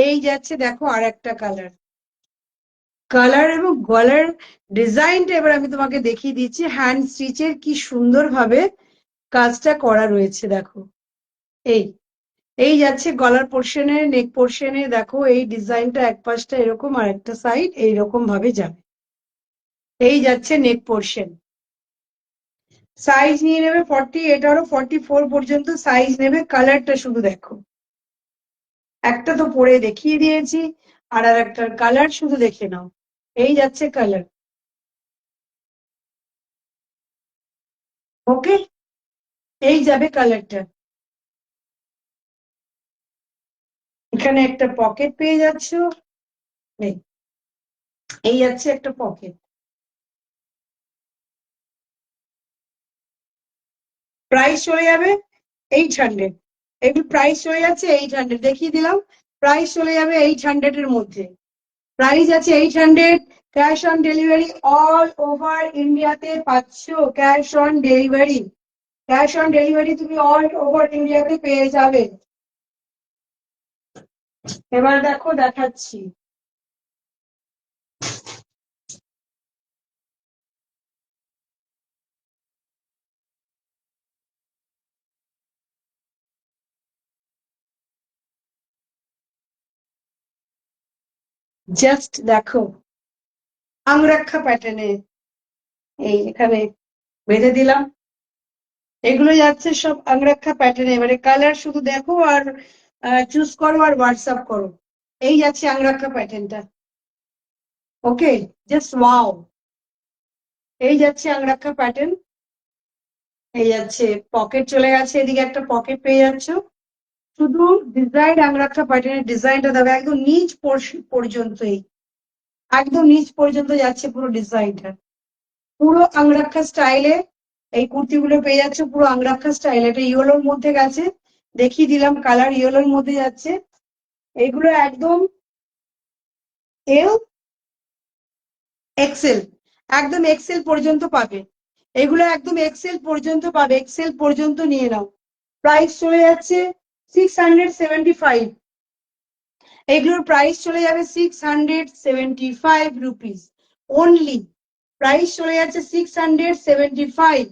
Speaker 1: এই যাচ্ছে দেখো আর একটা কালার, কালার এবং গলার ডিজাইনটা এবার আমি তোমাকে দেখিয়ে দিচ্ছি, হ্যান্ড স্টিচের কি সুন্দর ভাবে কাজটা করা রয়েছে, দেখো এই এই যাচ্ছে গলার পোর্শনে, নেক পোর্শনে দেখো এই ডিজাইনটা এক পাশটা এরকম আর একটা সাইড এইরকম ভাবে যাবে। এই যাচ্ছে নেক পোর্শন। সাইজ নিয়ে নেবে 40, এটারও 44 পর্যন্ত সাইজ নেবে। কালারটা শুধু দেখো, একটা তো পরে দেখিয়ে দিয়েছি, আর একটার কালার শুধু দেখে নাও। এই যাচ্ছে কালার। ওকে, এই যাবে কালারটা। এখানে একটা পকেট পেয়ে যাচ্ছ। এই এই যাচ্ছে একটা পকেট। প্রাইস চলে যাবে 800। এগুলো প্রাইস চলে যাচ্ছে 800, দেখিয়ে দিলাম। প্রাইস চলে যাবে 800 এর মধ্যে। প্রাইস আছে 800। Cash on delivery all over ইন্ডিয়াতে পাচ্ছ। Cash on delivery, cash on delivery তুমি অল ওভার ইন্ডিয়াতে পেয়ে যাবে। এবার দেখো দেখাচ্ছি। জাস্ট দেখো, আংরাক্ষা প্যাটার্নে এই এখানে বেঁধে দিলাম। এগুলো যাচ্ছে সব আংরাক্ষা প্যাটার্নে। এবারে কালার শুধু দেখো আর চুজ করো আর হোয়াটসঅ্যাপ করো। এই যাচ্ছে আংরাক্ষা প্যাটার্নটা। ওকে, জাস্ট ওয়াও। এই যাচ্ছে আংরাক্ষা প্যাটার্ন। এই যাচ্ছে পকেট চলে গেছে, এদিকে একটা পকেট পেয়ে যাচ্ছ। শুধু ডিজাইন আংরাক্ষা প্যাটার্নের ডিজাইনটা দেখো, একদম নিচ পর্যন্ত, এই একদম নিচ পর্যন্ত যাচ্ছে পুরো ডিজাইনটা। পুরো আংরাক্ষা স্টাইলে এই কুর্তিগুলো পেয়ে যাচ্ছে, পুরো আংরাক্ষা স্টাইল। এটা ইয়েলোর মধ্যে গেছে, দেখিয়ে দিলাম কালার ইয়েলোর মধ্যে যাচ্ছে। এগুলো একদম এল এক্সেল, একদম এক্সেল পর্যন্ত পাবে। এগুলো একদম এক্সেল পর্যন্ত পাবে, এক্সেল পর্যন্ত নিয়ে নাও। প্রাইস চলে যাচ্ছে 675। এগুলোর প্রাইস চলে যাবে 675 রুপিস অনলি। প্রাইস চলে যাচ্ছে 675।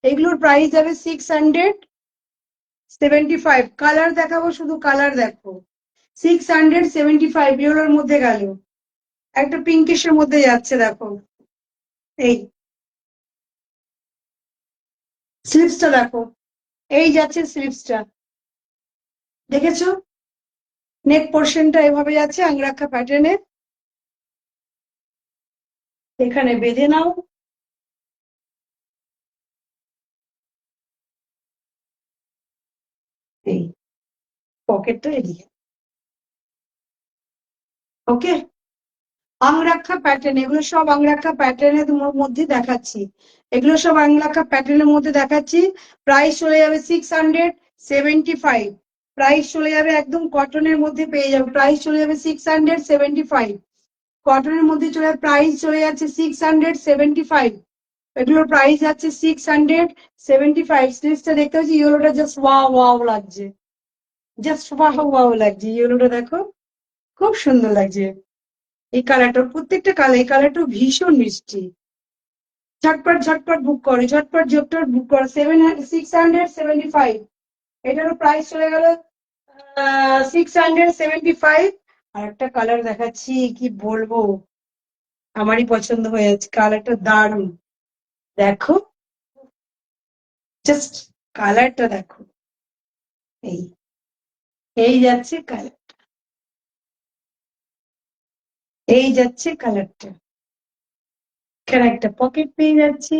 Speaker 1: এগুলোর প্রাইস যাবে 675। কালার দেখাবো, শুধু কালার দেখো। 675 ইউরোর মধ্যে গেল। একটা পিঙ্কিশের মধ্যে যাচ্ছে দেখো। এই স্লিপসটা দেখো, এই যাচ্ছে স্লিপসটা, দেখেছো? নেক পোর্শনটা এভাবে যাচ্ছে আংরাক্ষা প্যাটার্নে। এখানে বেঁধে নাও। এই পকেটটা এদিকে। ওকে, আংরাক্ষা প্যাটার্ন, এগুলো সব আংরাক্ষা প্যাটার্নের মধ্যে দেখাচ্ছি। এগুলো সব আংরাক্ষা প্যাটার্নের মধ্যে দেখাচ্ছি। প্রাইস চলে যাবে 675। প্রাইস চলে যাবে, একদম কটনের মধ্যে পেয়ে যাবে। প্রাইস চলে যাবে 675। কটনের মধ্যে চলে যাবে, প্রাইস চলে যাচ্ছে 675। এগুলোর প্রাইস যাচ্ছে 675। স্লিভসটা দেখতে পাচ্ছি ইয়েলোটা, জাস্ট ওয়াও ওয়াও লাগছে। জাস্ট ওয়াও ওয়াও লাগছে ইয়েলোটা, দেখো খুব সুন্দর লাগছে। এই কালারটা, প্রত্যেকটা কালার, এই কালারটা ভীষণ মিষ্টি। ঝটপট ঝটপট বুক করো, ঝটপট ঝটপট বুক করো। 675। এটারও প্রাইস চলে গেল 675। আর একটা কালার দেখাচ্ছি, কি বলবো, আমারই পছন্দ হয়ে যাচ্ছে কালারটা, দারুণ। দেখো, জাস্ট কালারটা দেখো। এই এই যাচ্ছে কালার, এই যাচ্ছে কালারটা। এখানে একটা পকেট পেয়ে যাচ্ছি,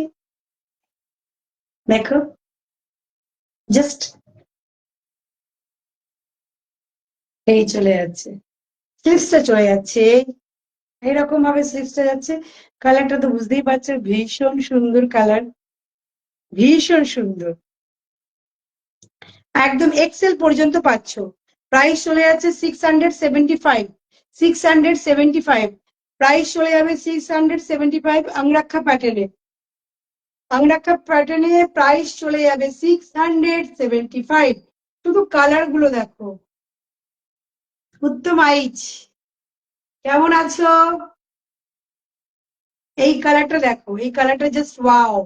Speaker 1: দেখো জাস্ট এই চলে যাচ্ছে। স্লিভসটা চলে যাচ্ছে, এইরকম ভাবে স্লিভসটা যাচ্ছে। কালারটা তো বুঝতেই পারছো, ভীষণ সুন্দর কালার, ভীষণ সুন্দর। একদম এক্সেল পর্যন্ত পাচ্ছ। প্রাইস চলে যাচ্ছে 675। 675 প্রাইস চলে যাবে 675। আংরাক্ষা প্যাটার্নে, আংরাক্ষা প্যাটার্নে প্রাইস চলে যাবে 675। শুধু কালার গুলো দেখো। উত্তম আইচ, কেমন আছো? এই কালারটা দেখো, এই কালারটা জাস্ট ওয়াও,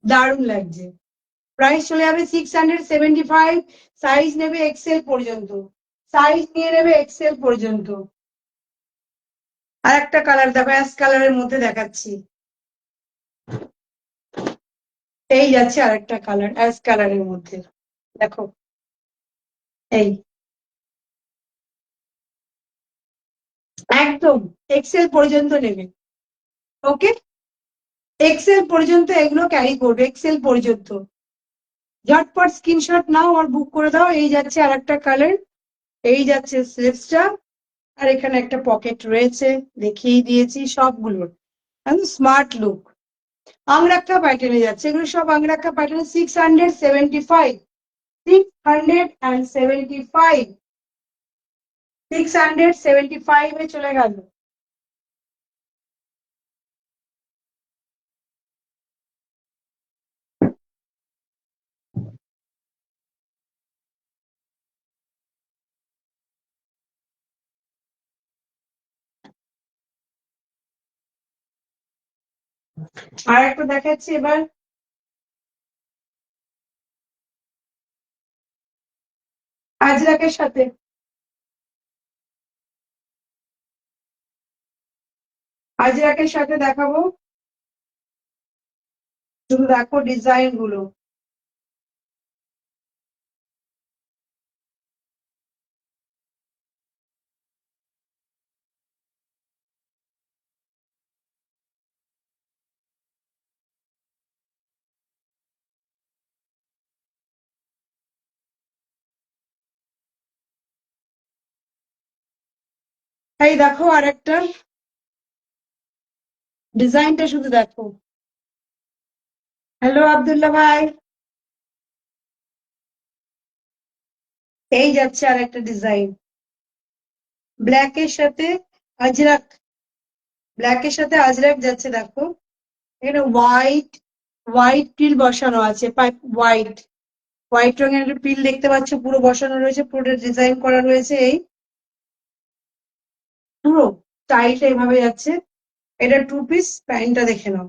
Speaker 1: দারুণ লাগছে। প্রাইস চলে যাবে 675, সাইজ নেবে এক্সেল পর্যন্ত, সাইজ নিয়ে নেবে এক্সেল পর্যন্ত। আর একটা কালার দেখো, অ্যাশ কালারের মধ্যে দেখাচ্ছি, এই যাচ্ছে আর একটা কালার অ্যাশ কালারের মধ্যে, দেখো এই একদম এক্সেল পর্যন্ত নেবে। ওকে, এক্সেল পর্যন্ত এগুলো ক্যারি করবে, এক্সেল পর্যন্ত। ঝটপট স্ক্রিনশট নাও আর বুক করে দাও। এই যাচ্ছে আর একটা কালার, এই যাচ্ছে স্লিভসটা, আর এখানে একটা পকেট রয়েছে, দেখিয়ে দিয়েছি সবগুলোর একদম স্মার্ট লুক। আংরাক্কা প্যাটার্নে যাচ্ছে, এগুলো সব আংরাক্কা প্যাটার্ন। 675, 675, 675 এ চলে গেল। আর একটা দেখাচ্ছি এবার, আজরাকের সাথে, আজরাকের সাথে দেখাবো, শুধু দেখো ডিজাইন গুলো। এই দেখো আর একটা ডিজাইনটা শুধু দেখো। হ্যালো আব্দুল্লাহ ভাই, এই যাচ্ছে আর একটা ডিজাইন, ব্ল্যাকের সাথে আজরাক, ব্ল্যাকের সাথে আজরাক যাচ্ছে দেখো। এখানে হোয়াইট, হোয়াইট পিল বসানো আছে, হোয়াইট, হোয়াইট রঙের একটা পিল দেখতে পাচ্ছ, পুরো বসানো রয়েছে, পুরো ডিজাইন করা রয়েছে। এই পুরো স্টাইলটা এভাবে যাচ্ছে। এটা টু পিস, প্যান্টটা দেখে নাও,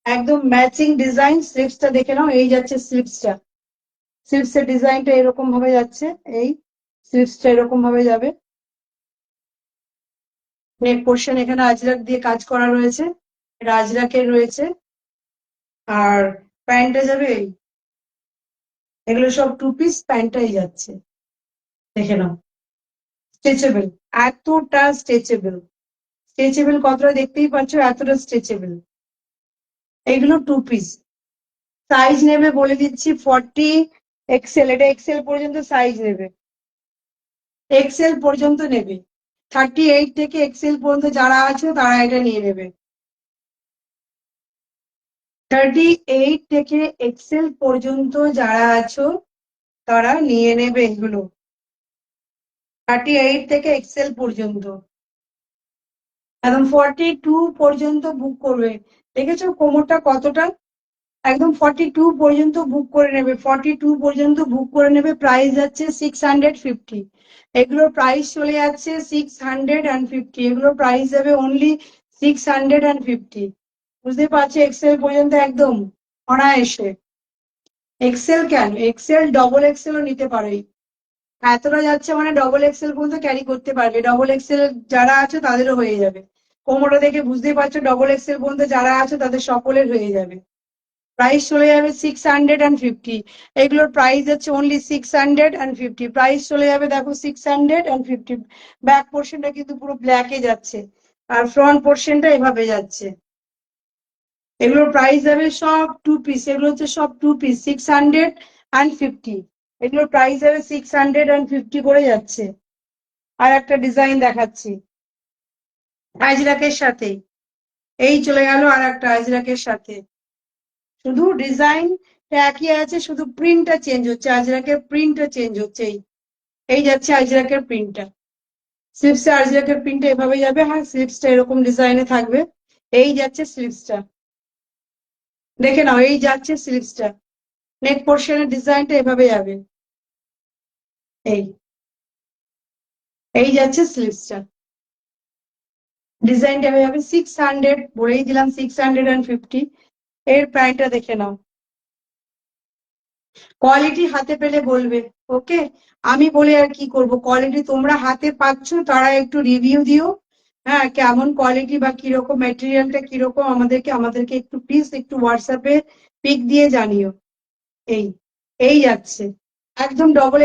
Speaker 1: একদম ম্যাচিং ডিজাইন। স্লিভসটা দেখে নাও, এই যাচ্ছে স্লিভসটা, স্লিভসের ডিজাইনটা এরকম ভাবে যাচ্ছে, এই স্লিভসটা এরকম ভাবে যাবে। নেক পোর্শন এখানে আজরাক দিয়ে কাজ করা রয়েছে, এটা আজরাকের রয়েছে। আর প্যান্টটা যাবে এই, এগুলো সব টু পিস, প্যান্টটাই যাচ্ছে, দেখে নাও। স্ট্রেচেবল, এতটা স্ট্রেচেবল, স্ট্রেচেবল কতটা দেখতেই পাচ্ছ, এতটা স্ট্রেচেবল। এগুলো টু পিস, সাইজ নেবে বলে দিচ্ছি 40 এক্সেল, এটা এক্সেল পর্যন্ত সাইজ নেবে, এক্সেল পর্যন্ত নেবে। 38 থেকে এক্সেল পর্যন্ত যারা আছো তারা এটা নিয়ে নেবে। 38 থেকে এক্সেল পর্যন্ত যারা আছো তারা নিয়ে নেবে এগুলো, 38 থেকে এক্সেল পর্যন্ত। একদম 42 পর্যন্ত বুক করবে, দেখেছো কোমরটা কতটা, একদম 42 পর্যন্ত বুক করে নেবে, 42 পর্যন্ত বুক করে নেবে। প্রাইস যাচ্ছে 650, এগুলোর প্রাইস চলে যাচ্ছে 650, এগুলোর প্রাইস যাবে অনলি 650। বুঝতে পারছি, এক্সেল পর্যন্ত একদম অনায়াসে। এক্সেল কেন, এক্সেল ডবল এক্সেলও নিতে পারো, এতটা যাচ্ছে মানে ডবল এক্সেল পর্যন্ত ক্যারি করতে পারবে, ডবল এক্সেল যারা আছে তাদেরও হয়ে যাবে। কোমরটা দেখে বুঝতেই পারছো, ডবল এক্সেল পর্যন্ত যারা আছে তাদের সকলের হয়ে যাবে। প্রাইস চলে যাবে 650, এগুলোর প্রাইস হচ্ছে অনলি 650, প্রাইস চলে যাবে দেখো 650। ব্যাক পোর্শনটা কিন্তু পুরো ব্ল্যাকে যাচ্ছে, আর ফ্রন্ট পোর্শনটা এভাবে যাচ্ছে। এগুলোর প্রাইস যাবে সব টু পিস, এগুলো হচ্ছে সব টু পিস, 650, এগুলোর প্রাইস যাবে 650 করে যাচ্ছে। আর একটা ডিজাইন দেখাচ্ছি আজরাকের সাথে, এই চলে গেল আর একটা আজরাকের সাথে, শুধু ডিজাইন একই আছে, শুধু প্রিন্টটা চেঞ্জ হচ্ছে, আজরাকের প্রিন্টটা চেঞ্জ হচ্ছে। এই এই যাচ্ছে আজরাকের প্রিন্টটা, স্লিভসে আজরাকের প্রিন্টটা এভাবে যাবে, হ্যাঁ স্লিভসটা এরকম ডিজাইনে থাকবে। এই যাচ্ছে স্লিভসটা, দেখে নাও, এই যাচ্ছে স্লিভসটা, নেক পোর্শনের ডিজাইনটা এভাবে যাবে। এই এই যাচ্ছে স্লিভসটা, ডিজাইনটা এভাবে যাবে। 600 বলেই দিলাম, 650। এর প্যান্টটা দেখে নাও, কোয়ালিটি হাতে পেলে বলবে। ওকে, আমি বলে আর কি করব, কোয়ালিটি তোমরা হাতে পাচ্ছ, তারা একটু রিভিউ দিও। হ্যাঁ, কেমন কোয়ালিটি বা কিরকম ম্যাটেরিয়ালটা কিরকম, আমাদেরকে একটু প্লিজ একটু হোয়াটসঅ্যাপে পিক দিয়ে জানিও। এই এই যাচ্ছে, একদম ডবল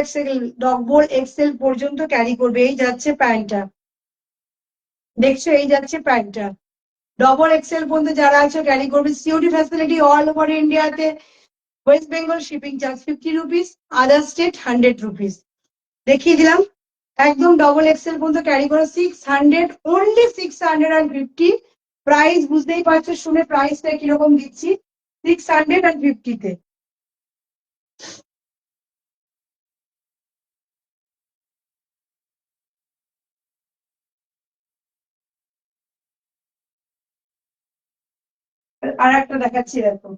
Speaker 1: এক্সেল পর্যন্ত ক্যারি করবে। এই যাচ্ছে প্যান্টটা, দেখছো? এই যাচ্ছে প্যান্টটা, ডবল এক্সেল পর্যন্ত যারা আছে ক্যারি করবে। সিওডি ফ্যাসিলিটি অল ওভার ইন্ডিয়াতে। West Bengal shipping charge 50 rupees, other state 100 rupees. দেখিয়ে দিলাম, একদম ডবল এক্সেল পর্যন্ত ক্যারি করে 600, অনলি 650। প্রাইস বুঝতেই পারছো, শুনে প্রাইসটা কিরকম দিচ্ছি, 650-তে। আর একটা দেখাচ্ছি, দেখো।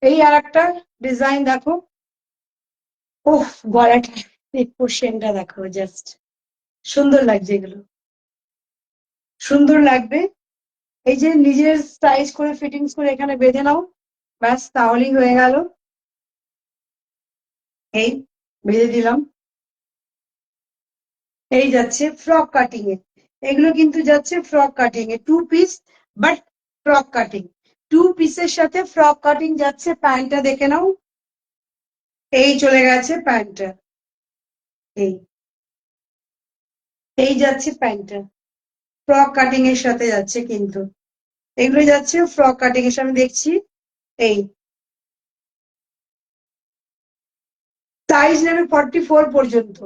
Speaker 1: এই আর একটা ডিজাইন দেখো। ওহ, গলাটা, এই পোর্শনটা দেখো, জাস্ট সুন্দর লাগছে এগুলো, সুন্দর লাগবে। এই যে নিজের সাইজ করে ফিটিংস করে এখানে বেঁধে নাও, ব্যাস তাহলেই হয়ে গেল। এই বেঁধে দিলাম। এই যাচ্ছে ফ্রক কাটিং এ, এগুলো কিন্তু যাচ্ছে ফ্রক কাটিং এ, 2 পিস, বাট ফ্রক কাটিং। 2 পিসের সাথে ফ্রক কাটিং যাচ্ছে। প্যান্টটা দেখে নাও, এই চলে গেছে প্যান্টটা। এই এই যাচ্ছে প্যান্টটা, ফ্রক কাটিং এর সাথে যাচ্ছে কিন্তু। এগুলো যাচ্ছে ফ্রক কাটিং এর সাথে, দেখছি। এই সাইজ নেবে 44 পর্যন্ত,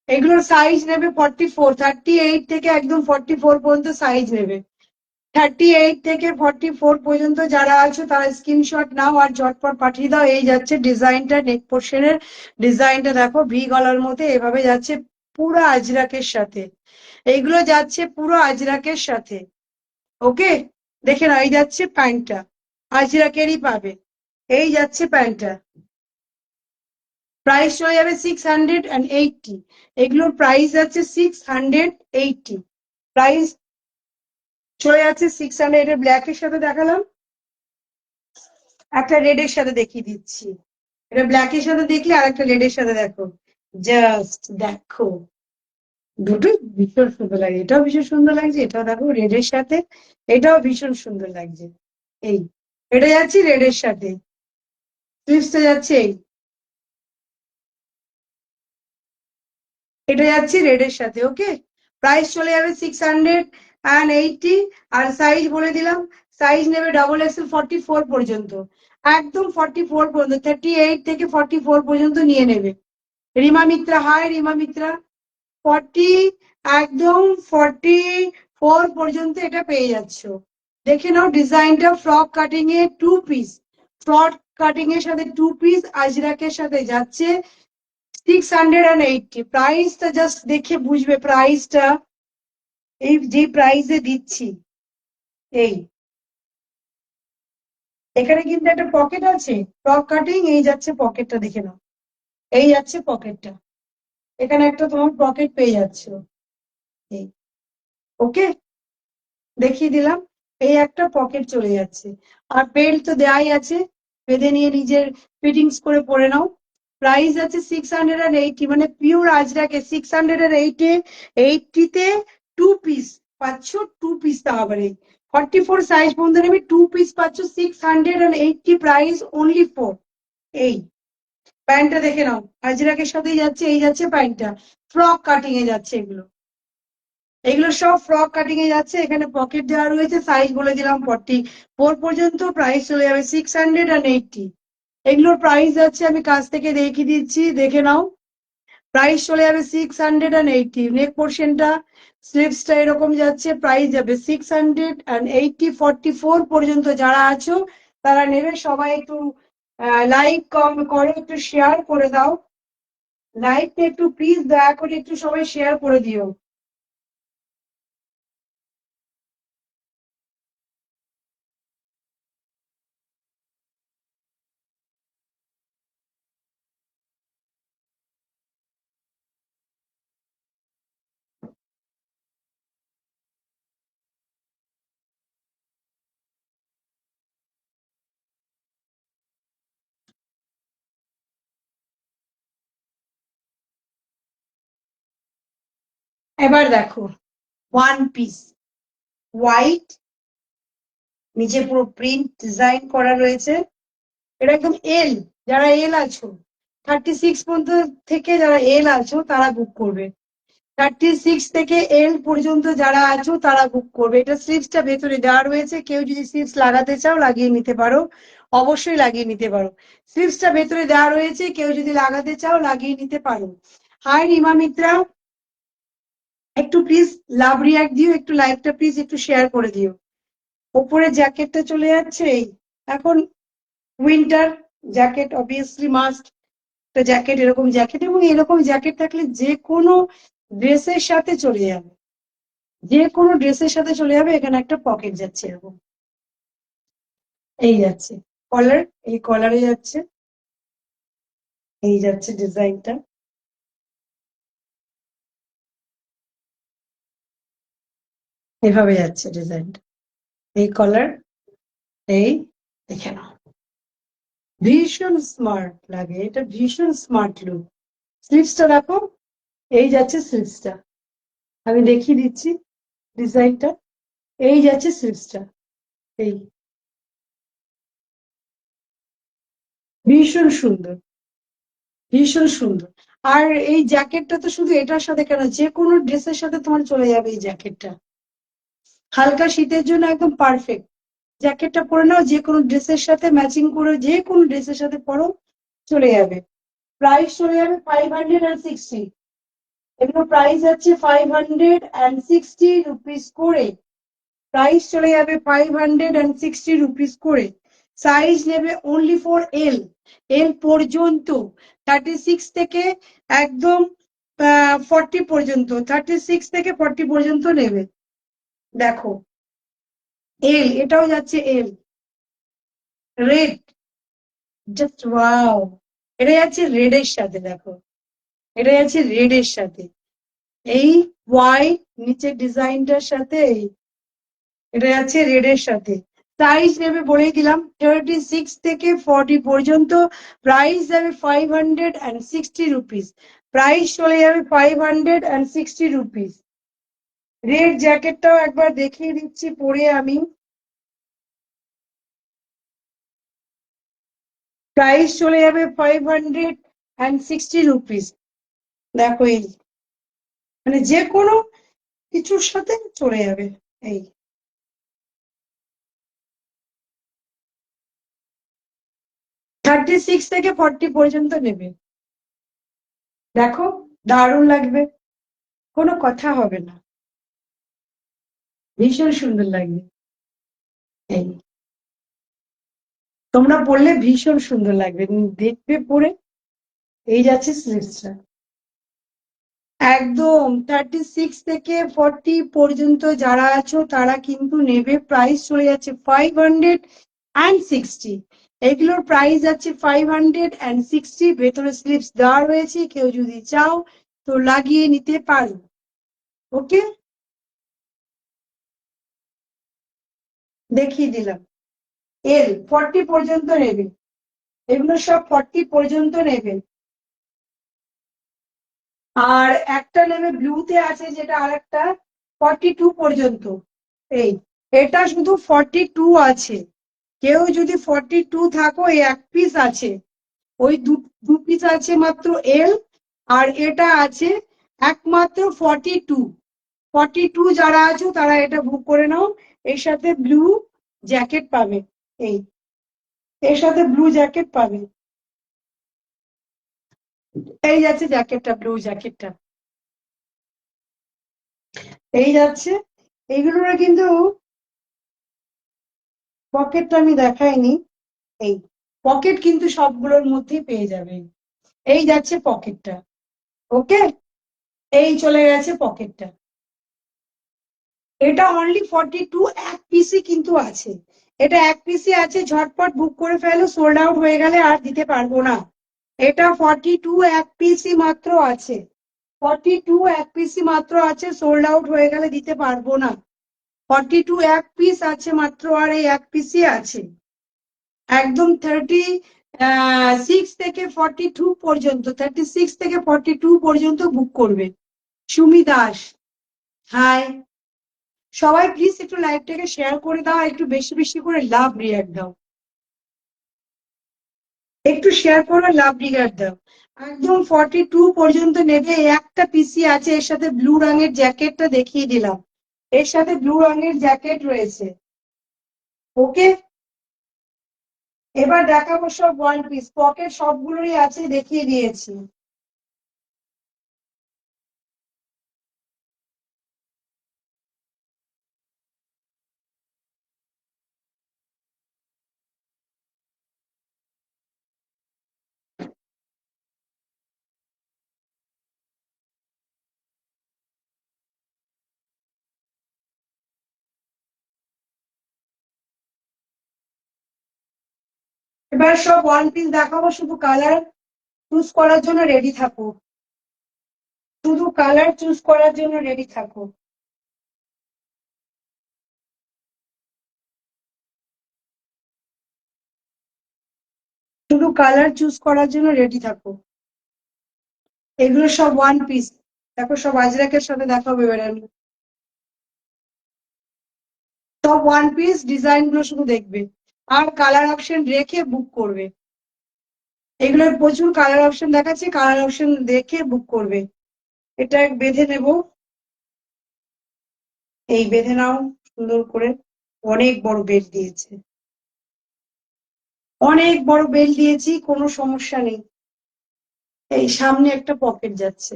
Speaker 1: এগুলোর সাইজ নেবে 44, 38 থেকে একদম 44 পর্যন্ত সাইজ নেবে। 38 থেকে 44 পর্যন্ত যারা আছো তারা স্ক্রিনশট নাও আর ঝটপট পাঠিয়ে দাও। এই যাচ্ছে ডিজাইনটা, নেক পোর্শনের ডিজাইনটা দেখো, ভি গলার মধ্যে এভাবে যাচ্ছে, পুরো আজরাকের সাথে। এইগুলো যাচ্ছে পুরো আজরাকের সাথে। ওকে, দেখে নাও। এই যাচ্ছে প্যান্টটা, আজরাকেরই পাবে। এই যাচ্ছে প্যান্টটা, প্রাইস চলে যাবে 680। এগুলোর প্রাইস আছে 680, প্রাইস চলে যাচ্ছে 600। এটা ব্ল্যাক এর সাথে দেখালাম, একটা রেড এর সাথে দেখিয়ে দিচ্ছি। এটা ব্ল্যাক এর সাথে দেখলে, আর একটা রেড এর সাথে দেখো, জাস্ট দেখো, দুটো ভীষণ সুন্দর লাগে। এটাও ভীষণ সুন্দর লাগছে, এটাও দেখো রেড এর সাথে, এটাও ভীষণ সুন্দর লাগছে। এই এটা যাচ্ছে রেড এর সাথে, স্লিভসটা যাচ্ছে এই, এটা যাচ্ছে রেড এর সাথে। ওকে, প্রাইস চলে যাবে 680। আর সাইজ বলে দিলাম, সাইজ নেবে ডবল এক্সেল 44 পর্যন্ত, একদম 44 পর্যন্ত, 38 থেকে 44 পর্যন্ত নিয়ে নেবে। রিমা মিত্রা, হাই রিমা মিত্রা। 40, একদম 44 পর্যন্ত এটা পেয়ে যাচ্ছ। দেখে নাও ডিজাইনটা, ফ্রক কাটিং এ 2 পিস, ফ্রক কাটিং এর সাথে 2 পিস আজরাকের সাথে যাচ্ছে 680। প্রাইসটা জাস্ট দেখে বুঝবে প্রাইসটা, এই যে প্রাইসে দিচ্ছি। এই এখানে কিন্তু একটা পকেট আছে, ফ্রক কাটিং, এই যাচ্ছে পকেটটা, দেখে নাও। এই যাচ্ছে পকেটটা, এখানে একটা তোমার পকেট পেয়ে যাচ্ছ। এই ওকে, দেখিয়ে দিলাম। এই একটা পকেট চলে যাচ্ছে, আর বেল্ট তো দেয়াই আছে, বেঁধে নিয়ে নিজের ফিটিংস করে পরে নাও। প্রাইস আছে 680, মানে পিওর আজরাকে 680। 80-তে 2 পিস পাচ্ছ, 2 পিস তা আবার এই 44 সাইজ পর্যন্ত নেবে, 2 পিস পাচ্ছ 680, প্রাইস অনলি ফর। এই প্যান্টটা দেখে নাও, আজরাকের সাথেই যাচ্ছে। এই যাচ্ছে প্যান্টটা, ফ্রক কাটিং এ যাচ্ছে এগুলো, এগুলো সব ফ্রক কাটিং এ যাচ্ছে। এখানে পকেট দেওয়া রয়েছে, সাইজ বলে দিলাম 44 পর্যন্ত, প্রাইস চলে যাবে 680। এগুলোর প্রাইস যাচ্ছে, আমি কাছ থেকে দেখিয়ে দিচ্ছি, দেখে নাও। প্রাইস চলে যাবে 680। নেক পোর্শনটা, স্লিভসটা এরকম যাচ্ছে, প্রাইস যাবে 680। 44 পর্যন্ত যারা আছো তারা নেবে। সবাই একটু লাইক কম করো, একটু শেয়ার করে দাও, লাইকটা একটু প্লিজ দয়া করে একটু সবাই শেয়ার করে দিও। এবার দেখো ওয়ান পিস হোয়াইট, নিচে পুরো প্রিন্ট ডিজাইন করা রয়েছে। এটা একদম এল, যারা এল আছো 36 পর্যন্ত থেকে যারা এল আছো তারা বুক করবে। 36 থেকে এল পর্যন্ত যারা আছো তারা বুক করবে। এটা স্লিভসটা ভেতরে দেওয়া রয়েছে, কেউ যদি স্লিভস লাগাতে চাও লাগিয়ে নিতে পারো, অবশ্যই লাগিয়ে নিতে পারো। স্লিভসটা ভেতরে দেওয়া রয়েছে, কেউ যদি লাগাতে চাও লাগিয়ে নিতে পারো। হাই রিমা মিত্রা, একটু প্লিজ লাভ রিয়াক্ট দিও, একটু লাইভটা প্লিজ একটু শেয়ার করে দিও। ওপরে জ্যাকেটটা চলে যাচ্ছে। এই এখন উইন্টার জ্যাকেট অবভিয়াসলি মাস্ট, একটা জ্যাকেট, এরকম জ্যাকেট, এবং এরকম জ্যাকেট থাকলে যে কোনো ড্রেসের সাথে চলে যাবে, যে কোনো ড্রেসের সাথে চলে যাবে। এখানে একটা পকেট যাচ্ছে এরকম, এই যাচ্ছে কলার, এই কলারে যাচ্ছে, এই যাচ্ছে ডিজাইনটা, এভাবে যাচ্ছে ডিজাইনটা, এই কলার, এই দেখে নাও, ভীষণ স্মার্ট লাগে, এটা ভীষণ স্মার্ট লুক। স্লিভসটা দেখো, এই যাচ্ছে স্লিভসটা, আমি দেখিয়ে দিচ্ছি ডিজাইনটা, এই যাচ্ছে স্লিভসটা, এই ভীষণ সুন্দর, ভীষণ সুন্দর। আর এই জ্যাকেটটা তো শুধু এটার সাথে কেন, যে কোনো ড্রেসের সাথে তোমার চলে যাবে এই জ্যাকেটটা, হালকা শীতের জন্য একদম পারফেক্ট। জ্যাকেটটা পরে নাও, যে কোনো ড্রেসের সাথে ম্যাচিং করে, যে কোনো ড্রেসের সাথে পরো, চলে যাবে। প্রাইস চলে যাবে 560, এগুলো প্রাইস আছে 560 রুপিস করে, প্রাইস চলে যাবে 560 রুপিস করে। সাইজ নেবে অনলি ফর এল, এল পর্যন্ত, 36 থেকে একদম 40 পর্যন্ত, 36 থেকে 40 পর্যন্ত নেবে। দেখো এল, এটাও যাচ্ছে এল, রেড, জাস্ট ওয়াও, এটা যাচ্ছে রেড এর সাথে, দেখো এটা যাচ্ছে রেড এর সাথে, এই হোয়াইট নিচের ডিজাইনটার সাথে, এটা যাচ্ছে রেড এর সাথে। সাইজ নেবে বলে দিলাম 36 থেকে 40 পর্যন্ত, প্রাইস যাবে 560 রুপিস, প্রাইস চলে যাবে 560 রুপিস। রেড জ্যাকেটটাও একবার দেখিয়ে দিচ্ছি পরে আমি, প্রাইস চলে যাবে 560 রুপিস। দেখো এই মানে যে কোনো কিছুর সাথে চলে যাবে, এই 36 থেকে 40 পর্যন্ত নেবে। দেখো দারুণ লাগবে, কোনো কথা হবে না, ভীষণ সুন্দর লাগবে। এই তোমরা পড়লে ভীষণ সুন্দর লাগবে, দেখবে পরে। এই যাচ্ছে স্লিভসটা, একদম 36 থেকে 40 পর্যন্ত যারা আছো তারা কিন্তু নেবে, প্রাইস চলে যাচ্ছে 560, এগুলোর প্রাইস আছে 560। ভেতরে স্লিভস দেওয়া রয়েছে, কেউ যদি চাও তো লাগিয়ে নিতে পারো। ওকে, দেখিয়ে দিলাম। এল 40 পর্যন্ত নেবে, এগুলো সব 40 পর্যন্ত নেবে। আর একটা নেবে ব্লুতে আছে যেটা, আর একটা 42 পর্যন্ত, এই এটা শুধু 42 আছে, কেউ যদি 42 থাকো, এই এক পিস আছে, ওই দু পিস আছে মাত্র এল, আর এটা আছে একমাত্র 42। 42 যারা আছো তারা এটা বুক করে নাও, এর সাথে ব্লু জ্যাকেট পাবে, এই এর সাথে ব্লু জ্যাকেট পাবে, এই যাচ্ছে জ্যাকেটটা, ব্লু জ্যাকেটটা, এই যাচ্ছে। এইগুলোর কিন্তু পকেটটা আমি দেখাইনি, এই পকেট কিন্তু সবগুলোর মধ্যেই পেয়ে যাবে, এই যাচ্ছে পকেটটা। ওকে, এই চলে গেছে পকেটটা। এটা অনলি 42, এক পিসই কিন্তু আছে, এটা এক পিসই আছে, ঝটপট বুক করে ফেলো, সোল্ড আউট হয়ে গেলে আর দিতে পারবো না। এটা 42 এক পিসই মাত্র আছে, 42 এক পিসই মাত্র আছে, সোল্ড আউট হয়ে গেলে দিতে পারবো না। 42 এক পিস আছে মাত্র, আর এই এক পিসই আছে, একদম 36 থেকে 42 পর্যন্ত, 36 থেকে 42 পর্যন্ত বুক করবে। সুমি দাস, হাই, সবাই প্লিজ একটু লাইভটাকে শেয়ার করে দাও, একটু বেশি বেশি করে লাভ রিয়াক্ট দাও, একটু শেয়ার করো, লাভ রিয়াক্ট দাও। একদম 42 পর্যন্ত নেবে। একটা পিসি আছে, এর সাথে ব্লু রঙের জ্যাকেটটা দেখিয়ে দিলাম, এর সাথে ব্লু রঙের জ্যাকেট রয়েছে। ওকে, এবার দেখাবো সব ওয়ান পিস, পকেট সবগুলোরই আছে, দেখিয়ে দিয়েছি। এবার সব ওয়ান পিস দেখাবো, শুধু কালার চুজ করার জন্য রেডি থাকো, শুধু কালার চুজ করার জন্য রেডি থাকো। শুধু কালার চুজ করার জন্য রেডি থাকো। এগুলো সব ওয়ান পিস, দেখো সব আজরাকের সাথে দেখাবো এবার আমি। সব ওয়ান পিস ডিজাইন গুলো শুধু দেখবে, আর কালার অপশন রেখে বুক করবে। এগুলোর প্রচুর কালার অপশন দেখাচ্ছে, কালার অপশন দেখে বুক করবে। এটা বেঁধে নেব, এই বেঁধে নাও সুন্দর করে। অনেক বড় বেল্ট দিয়েছে, অনেক বড় বেল্ট দিয়েছি, কোনো সমস্যা নেই। এই সামনে একটা পকেট যাচ্ছে,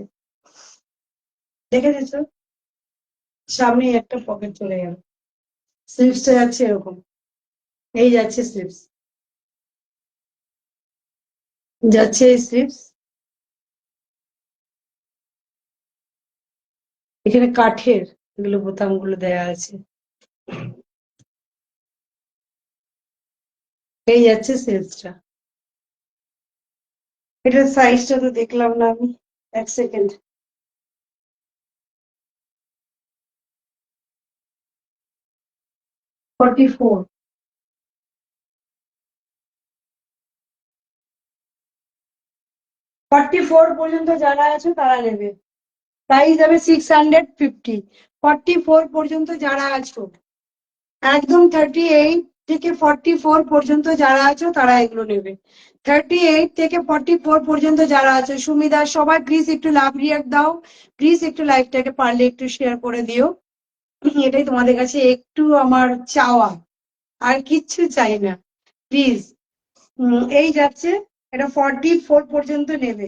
Speaker 1: দেখে দিয়েছো, সামনে একটা পকেট চলে গেল। স্লিপসটা যাচ্ছে এরকম, এই যাচ্ছে স্লিপস, যাচ্ছে এই স্লিপস। এখানে কাঠের এগুলো বোতাম গুলো দেয়া আছে, এই যাচ্ছে স্লিপসটা। এটার সাইজটা তো দেখলাম না আমি, এক সেকেন্ড। 44, 44 পর্যন্ত যারা আছে তারা নেবে, প্রাইস যাবে 650। 44 পর্যন্ত যারা আছো, একদম 38 থেকে 44 পর্যন্ত যারা আছো তারা এগুলো নেবে। 38 থেকে 44 পর্যন্ত যারা আছে, সুমিদা সবাই প্লিজ একটু লাভ রিয়াক্ট দাও, প্লিজ একটু লাইভটাকে পারলে একটু শেয়ার করে দিও। এটাই তোমাদের কাছে একটু আমার চাওয়া, আর কিচ্ছু চাই না, প্লিজ। এই যাচ্ছে, এটা 44 পর্যন্ত নেবে,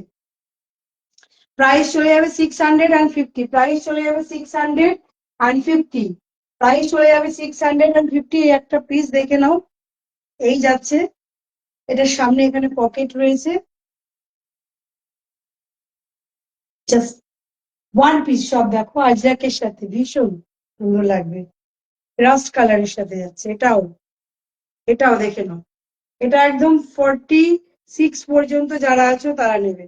Speaker 1: প্রাইস চলে যাবে 650, প্রাইস চলে যাবে 650, প্রাইস চলে যাবে 650। একটা পিস দেখে নাও, এই যাচ্ছে। এটার সামনে এখানে পকেট রয়েছে, জাস্ট ওয়ান পিস, সব দেখো আজরাকের সাথে ভীষণ সুন্দর লাগবে, রাস্ট কালারের সাথে যাচ্ছে। এটাও, এটাও দেখে নাও, এটা একদম 46 পর্যন্ত যারা আছো তারা নেবে।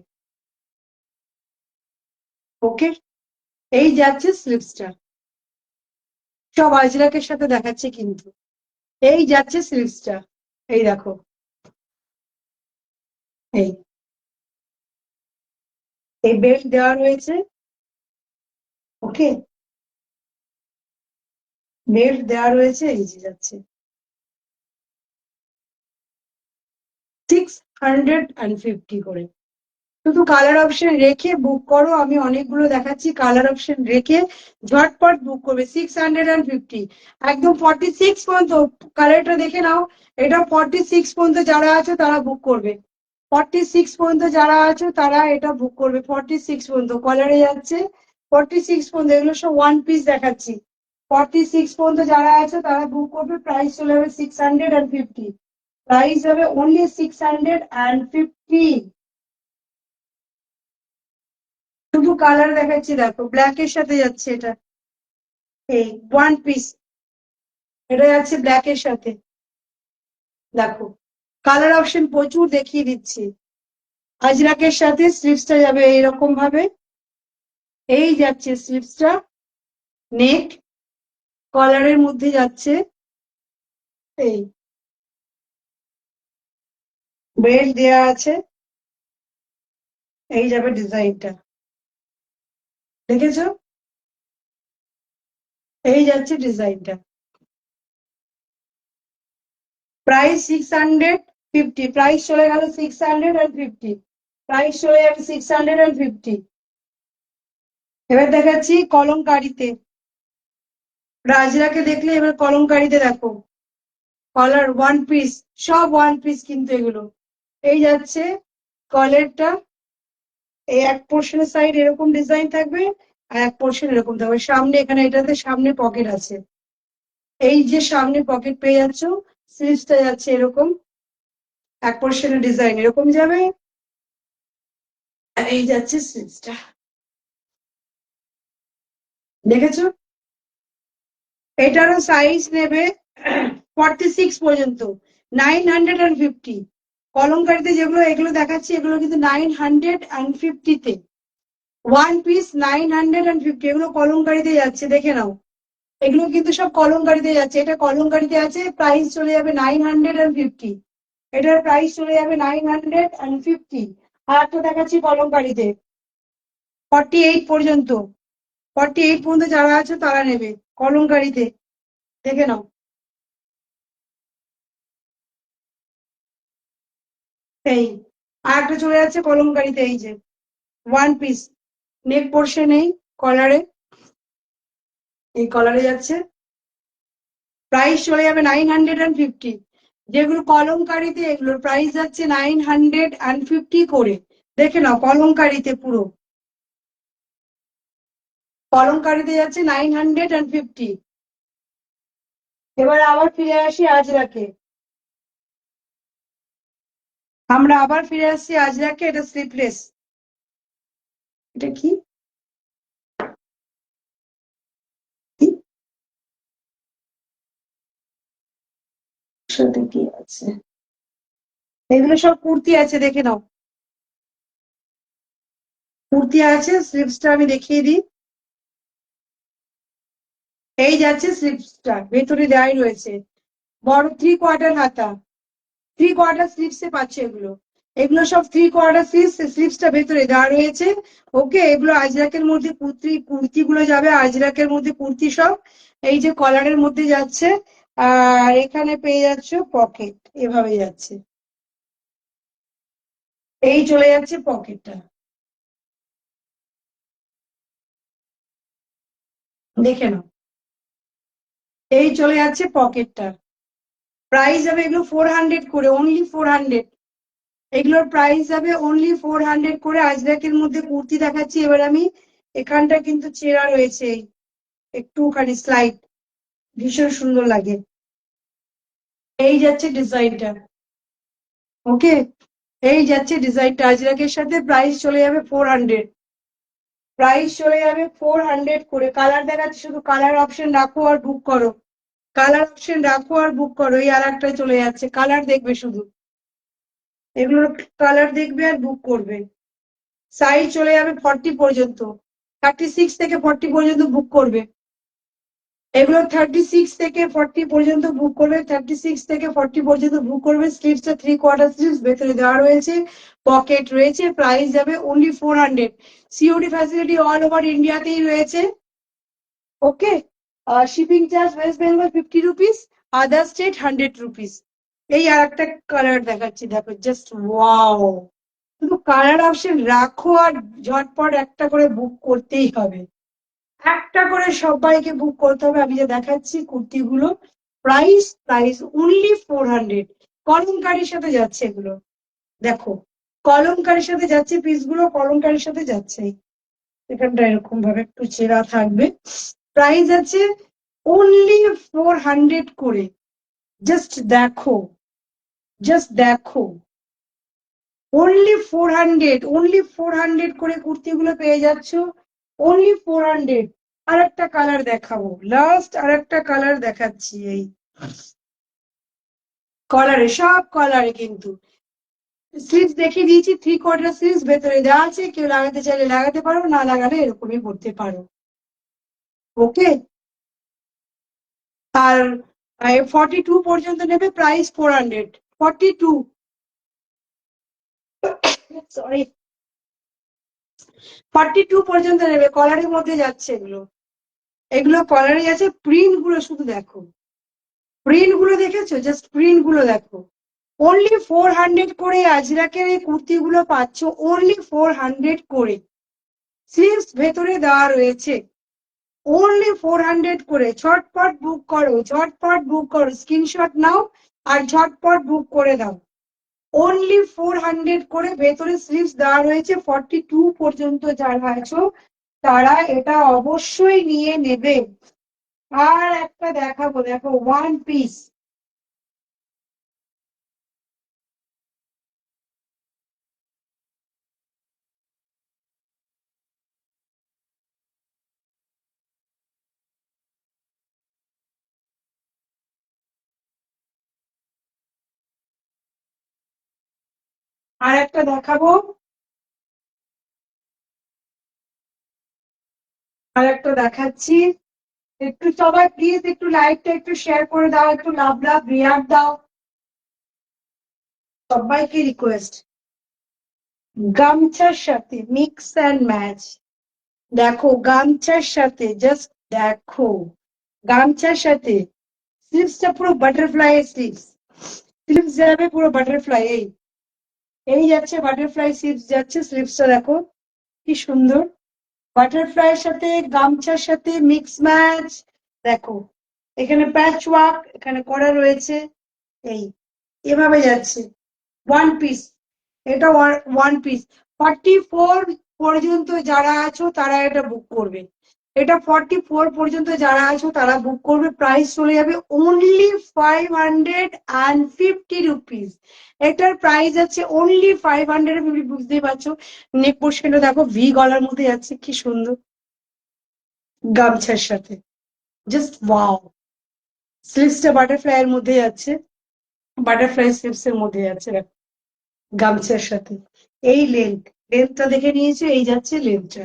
Speaker 1: ওকে, এই যাচ্ছে স্লিপসটা, সব আজরাকের সাথে দেখাচ্ছে কিন্তু। এই যাচ্ছে স্লিপসটা, এই দেখো, এই এই বেল্ট দেওয়া রয়েছে। ওকে, বেল্ট দেওয়া রয়েছে, এই যে যাচ্ছে 650 করে। শুধু কালার অপশন রেখে বুক করো, আমি অনেকগুলো দেখাচ্ছি, কালার অপশন রেখে ঝটপট বুক করবে। 650, একদম 46 পর্যন্ত, কালারটা দেখে নাও। এটা 46 পর্যন্ত যারা আছে তারা বুক করবে, 46 পর্যন্ত যারা আছে তারা এটা বুক করবে। 46 পর্যন্ত কলারে যাচ্ছে, 46 পর্যন্ত, এগুলো সব ওয়ান পিস দেখাচ্ছি। 46 পর্যন্ত যারা আছে তারা বুক করবে, প্রাইস চলে যাবে 650, প্রাইস হবে অনলি 650। শুধু কালার দেখাচ্ছি, দেখো ব্ল্যাক এর সাথে যাচ্ছে এটা, এই ওয়ান পিস, এটা যাচ্ছে ব্ল্যাক এর সাথে। দেখো কালার অপশন প্রচুর দেখিয়ে দিচ্ছি। আজরাকের সাথে স্লিপসটা যাবে এইরকম ভাবে, এই যাচ্ছে স্লিপসটা, নেক কলারের মধ্যে যাচ্ছে, এই বেল্ট দেয়া আছে, এই যাবে ডিজাইনটা, দেখেছো? এই যাচ্ছে ডিজাইনটা, প্রাইস 650, প্রাইস চলে গেল 650, প্রাইস চলে যাবে 650। এবার দেখাচ্ছি কলমকারিতে, রাজরাকে দেখলে এবার কলমকারিতে দেখো, কলার ওয়ান পিস, সব ওয়ান পিস কিন্তু এগুলো। এই যাচ্ছে কলারটা, এই এক পোর্শনের সাইড এরকম ডিজাইন থাকবে, আর এক পোর্শন এরকম থাকবে সামনে, এখানে এটাতে সামনে পকেট আছে, এই যে সামনে পকেট পেয়ে যাচ্ছ, স্লিভসটা যাচ্ছে এরকম, এক পোর্শনের ডিজাইন এরকম যাবে, আর এই যাচ্ছে স্লিভসটা, দেখেছো? এটারও সাইজ নেবে 46 পর্যন্ত, 950। কলমকারিতে যেগুলো এগুলো দেখাচ্ছি এগুলো কিন্তু 950-তে, ওয়ান পিস 950, এগুলো কলমকারিতে যাচ্ছে, দেখে নাও, এগুলো কিন্তু সব কলমকারিতে যাচ্ছে, এটা কলমকারিতে আছে, প্রাইস চলে যাবে 950, এটার প্রাইস চলে যাবে 950। আর একটা দেখাচ্ছি কলমকারিতে, 48 পর্যন্ত, 48 পর্যন্ত যারা আছে তারা নেবে কলমকারিতে, দেখে নাও। এই আর একটা চলে যাচ্ছে কলমকারিতে, এই যে ওয়ান পিস, নেক পোর্শন এই কলারে, এই কলারে যাচ্ছে, প্রাইস চলে যাবে 950। যেগুলো কলমকারিতে এগুলোর প্রাইস যাচ্ছে 950 করে, দেখে নাও কলমকারিতে, পুরো কলমকারিতে যাচ্ছে 950। এবার আবার ফিরে আসি আজরাকে, আমরা আবার ফিরে আসছি আজরাকে, এটা স্লিপলেস, এটা কি কি? সাথে কি আছে? এগুলো সব কুর্তি আছে, দেখে নাও, কুর্তি আছে, স্লিপসটা আমি দেখিয়ে দিই, এই যাচ্ছে স্লিপসটা, ভেতরে দেওয়াই রয়েছে, বড় 3/4 হাতা, 3/4 স্লিপসে পাচ্ছে এগুলো, এগুলো সব 3/4 স্লিপস, স্লিপসটা ভেতরে দেওয়া রয়েছে। ওকে, এগুলো আজরাকের মধ্যে কুর্তি, কুর্তি গুলো যাবে আজরাকের মধ্যে, কুর্তি সব এই যে কলারের মধ্যে যাচ্ছে, আর এখানে পেয়ে যাচ্ছ পকেট, এভাবে যাচ্ছে, এই চলে যাচ্ছে পকেটটা, দেখে নাও, এই চলে যাচ্ছে পকেটটা, প্রাইস যাবে এগুলো 400 করে, অনলি 400, এগুলোর প্রাইস যাবে অনলি 400 করে। আজরাকের মধ্যে কুর্তি দেখাচ্ছি এবার আমি, এখানটা কিন্তু ছেঁড়া রয়েছে, একটুখানি স্লাইড, ভীষণ সুন্দর লাগে, এই যাচ্ছে ডিজাইনটা। ওকে, এই যাচ্ছে ডিজাইনটা, আজরাকের সাথে প্রাইস চলে যাবে 400, প্রাইস চলে যাবে 400 করে। কালার দেখাচ্ছি, শুধু কালার অপশন রাখো আর বুক করো, কালার অপশন রাখো আর বুক করো, এই আর একটাই চলে যাচ্ছে, কালার দেখবে শুধু, এগুলোর কালার দেখবে আর বুক করবে। সাইজ চলে যাবে 40 পর্যন্ত, 36 থেকে 40 পর্যন্ত বুক করবে, এগুলো 36 থেকে 40 পর্যন্ত বুক করবে, 36 থেকে 40 পর্যন্ত বুক করবে। স্লিভসটা 3/4 স্লিভস ভেতরে দেওয়া রয়েছে, পকেট রয়েছে, প্রাইস যাবে only 400। COD facility all over ইন্ডিয়াতেই রয়েছে। Okay, shipping charge West Bengal 50 rupees, other state 100 rupees. এই আর একটা কালার দেখাচ্ছি, দেখো জাস্ট ওয়াও, শুধু কালার অপশন রাখো আর ঝটপট একটা করে বুক করতেই হবে, একটা করে সবাইকে বুক করতে হবে। আমি যে দেখাচ্ছি কুর্তিগুলো, প্রাইস প্রাইস অনলি 400, কলমকারির সাথে যাচ্ছে এগুলো, দেখো কলমকারির সাথে যাচ্ছে, পিসগুলো কলমকারির সাথে যাচ্ছে, এখানটা এরকম ভাবে একটু ছেঁড়া থাকবে, প্রাইস আছে অনলি 400 করে। জাস্ট দেখো, জাস্ট দেখো, অনলি 400, অনলি 400 করে কুর্তিগুলো পেয়ে যাচ্ছ, অনলি 400। আর একটা কালার দেখাবো, লাস্ট আর একটা কালার দেখাচ্ছি, এই কলারে, সব কলারে কিন্তু স্লিভস দেখিয়ে দিয়েছি, 3/4 স্লিভস ভেতরে দেওয়া আছে, কেউ লাগাতে চাইলে লাগাতে পারো, না লাগালে এরকমই পড়তে পারো। ওকে, আর 42 পর্যন্ত নেবে, প্রাইস 400, 42, সরি, 42 পর্যন্ত নেবে, কলারের মধ্যে যাচ্ছে এগুলো, এগুলো কলারে আছে, প্রিন্ট গুলো শুধু দেখো, প্রিন্ট গুলো দেখেছো, জাস্ট প্রিন্ট গুলো দেখো। অনলি 400 করে আজরাকের এই কুর্তিগুলো পাচ্ছ, অনলি 400 করে। স্লিভস ভেতরে দেওয়া রয়েছে, অনলি 400 করে। ঝটপট বুক করো, ঝটপট বুক করো, স্ক্রিনশট নাও আর ঝটপট বুক করে দাও। অনলি 400 করে ভেতরে স্লিভস দেওয়া রয়েছে। 42 পর্যন্ত যারা আছো তারা এটা অবশ্যই নিয়ে নেবে। আর একটা দেখাবো, দেখো ওয়ান পিস। আর একটা দেখাবো, আর একটা দেখাচ্ছি। একটু সবাই প্লিজ একটু লাইভটা একটু শেয়ার করে দাও, একটু লাভ লাভ রিয়াক্ট দাও, সবাইকে রিকোয়েস্ট। গামছার সাথে মিক্স অ্যান্ড ম্যাচ, দেখো গামছার সাথে, জাস্ট দেখো গামছার সাথে স্লিভসটা পুরো বাটারফ্লাই স্লিভস, স্লিভস যাবে পুরো বাটারফ্লাই, এই এই যাচ্ছে বাটারফ্লাই স্লিভস যাচ্ছে, স্লিভসটা দেখো কি সুন্দর, বাটারফ্লাইয়ের সাথে গামছার সাথে মিক্স ম্যাচ। দেখো এখানে প্যাচ ওয়ার্ক এখানে করা রয়েছে, এই এভাবে যাচ্ছে। ওয়ান পিস, এটা ওয়ান পিস। 44 পর্যন্ত যারা আছো তারা এটা বুক করবে, এটা 44 পর্যন্ত যারা আছো তারা বুক করবে। প্রাইস চলে যাবে অনলি 550 রুপিস। এটার প্রাইস আছে অনলি 550। বুঝতেই পারছো নেক পোর্শনটা দেখো ভি গলার মধ্যে যাচ্ছে, কি সুন্দর গামছার সাথে, জাস্ট ওয়াও। স্লিভসটা বাটারফ্লাই এর মধ্যে যাচ্ছে, বাটারফ্লাই স্লিভস এর মধ্যে যাচ্ছে দেখো, গামছার সাথে। এই লেন্থটা দেখে নিয়েছে, এই যাচ্ছে লেন্থটা।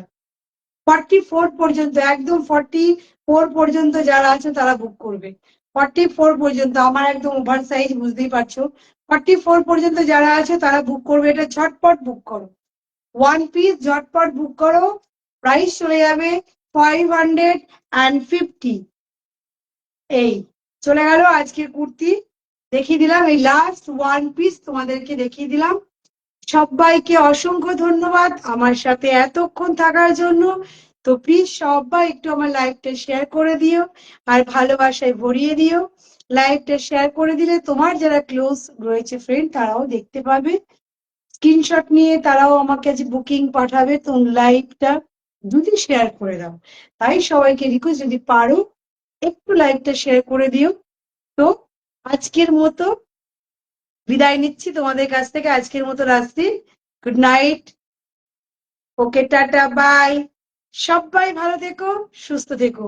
Speaker 1: 44 পর্যন্ত, একদম 44 পর্যন্ত যারা আছে তারা বুক করবে। 44 পর্যন্ত, আমার একদম ওভার সাইজ বুঝতেই পারছো। 44 পর্যন্ত যারা আছে তারা বুক করবে, এটা ঝটপট বুক করো, ওয়ান পিস ঝটপট বুক করো। প্রাইস চলে যাবে 550। এই চলে গেল আজকের কুর্তি, দেখিয়ে দিলাম, এই লাস্ট ওয়ান পিস তোমাদেরকে দেখিয়ে দিলাম। সবাইকে অসংখ্য ধন্যবাদ আমার সাথে এতক্ষণ থাকার জন্য। তো প্লিজ সবাই একটু আমার লাইভটা শেয়ার করে দিও আর ভালোবাসায় ভরিয়ে দিও। লাইভটা শেয়ার করে দিলে তোমার যারা ক্লোজ রয়েছে ফ্রেন্ড তারাও দেখতে পাবে, স্ক্রিনশট নিয়ে তারাও আমার কাছে বুকিং পাঠাবে। তো লাইভটা যদি শেয়ার করে দাও, তাই সবাইকে রিকোয়েস্ট যদি পারো একটু লাইভটা শেয়ার করে দিও। তো আজকের মতো বিদায় নিচ্ছি তোমাদের কাছ থেকে, আজকের মতো রাত্রি, গুড নাইট, ওকে টাটা বাই। সবাই ভালো থেকো, সুস্থ থেকো।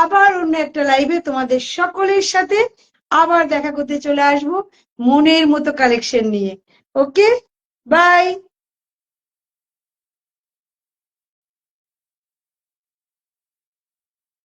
Speaker 1: আবার অন্য একটা লাইভে তোমাদের সকলের সাথে আবার দেখা করতে চলে আসবো মনের মতো কালেকশন নিয়ে। ওকে, বাই।